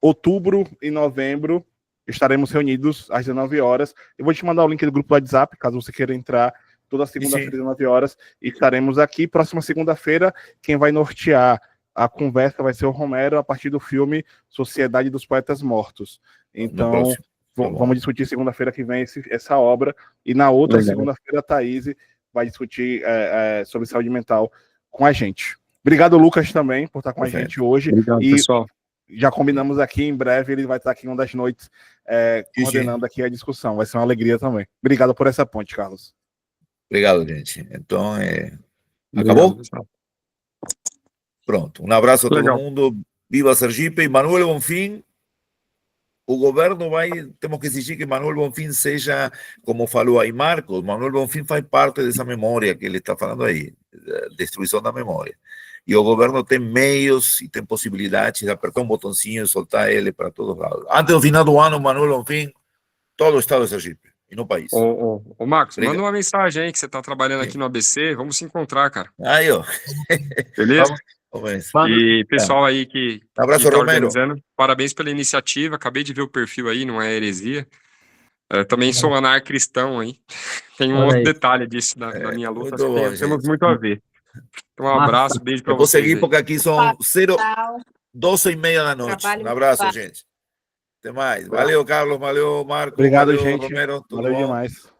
outubro e novembro, estaremos reunidos às 19 horas. Eu vou te mandar o link do grupo do WhatsApp, caso você queira entrar, toda segunda-feira às 19 horas, e estaremos aqui. Próxima segunda-feira, quem vai nortear a conversa vai ser o Romero, a partir do filme Sociedade dos Poetas Mortos. Então, vamos discutir segunda-feira que vem essa obra, e na outra segunda-feira a Thaís vai discutir sobre saúde mental com a gente. Obrigado, Lucas, também, por estar com a gente hoje. Obrigado, pessoal. Já combinamos aqui, em breve ele vai estar aqui uma das noites coordenando aqui a discussão. Vai ser uma alegria também. Obrigado por essa ponte, Carlos. Obrigado, gente. Então, acabou? Pessoal. Pronto. Um abraço a todo mundo. Viva Sergipe. E Manuel Bonfim, o governo temos que exigir que Manuel Bonfim seja, como falou aí Marcos, Manuel Bonfim faz parte dessa memória que ele está falando aí, destruição da memória. E o governo tem meios e tem possibilidades de apertar um botãozinho e soltar ele para todos os lados. Antes do final do ano, Manuel Bonfim, todo o estado de Sergipe e no país. Ô Marcos, manda uma mensagem aí que você está trabalhando aqui no ABC, vamos se encontrar, cara. Aí, ó. Beleza? Vamos. E pessoal aí que abraço, tá Romero. organizando, parabéns pela iniciativa, acabei de ver o perfil aí, não é heresia. Também sou anarcristão aí, tem um outro detalhe disso na minha luta, temos muito a ver. Então, um abraço, beijo para vocês. Eu vou seguir porque aqui são 12h30 da noite. Um abraço, gente. Até mais. Valeu, Carlos. Valeu, Marcos. Obrigado, valeu, gente. Romero. Tudo Valeu bom? demais.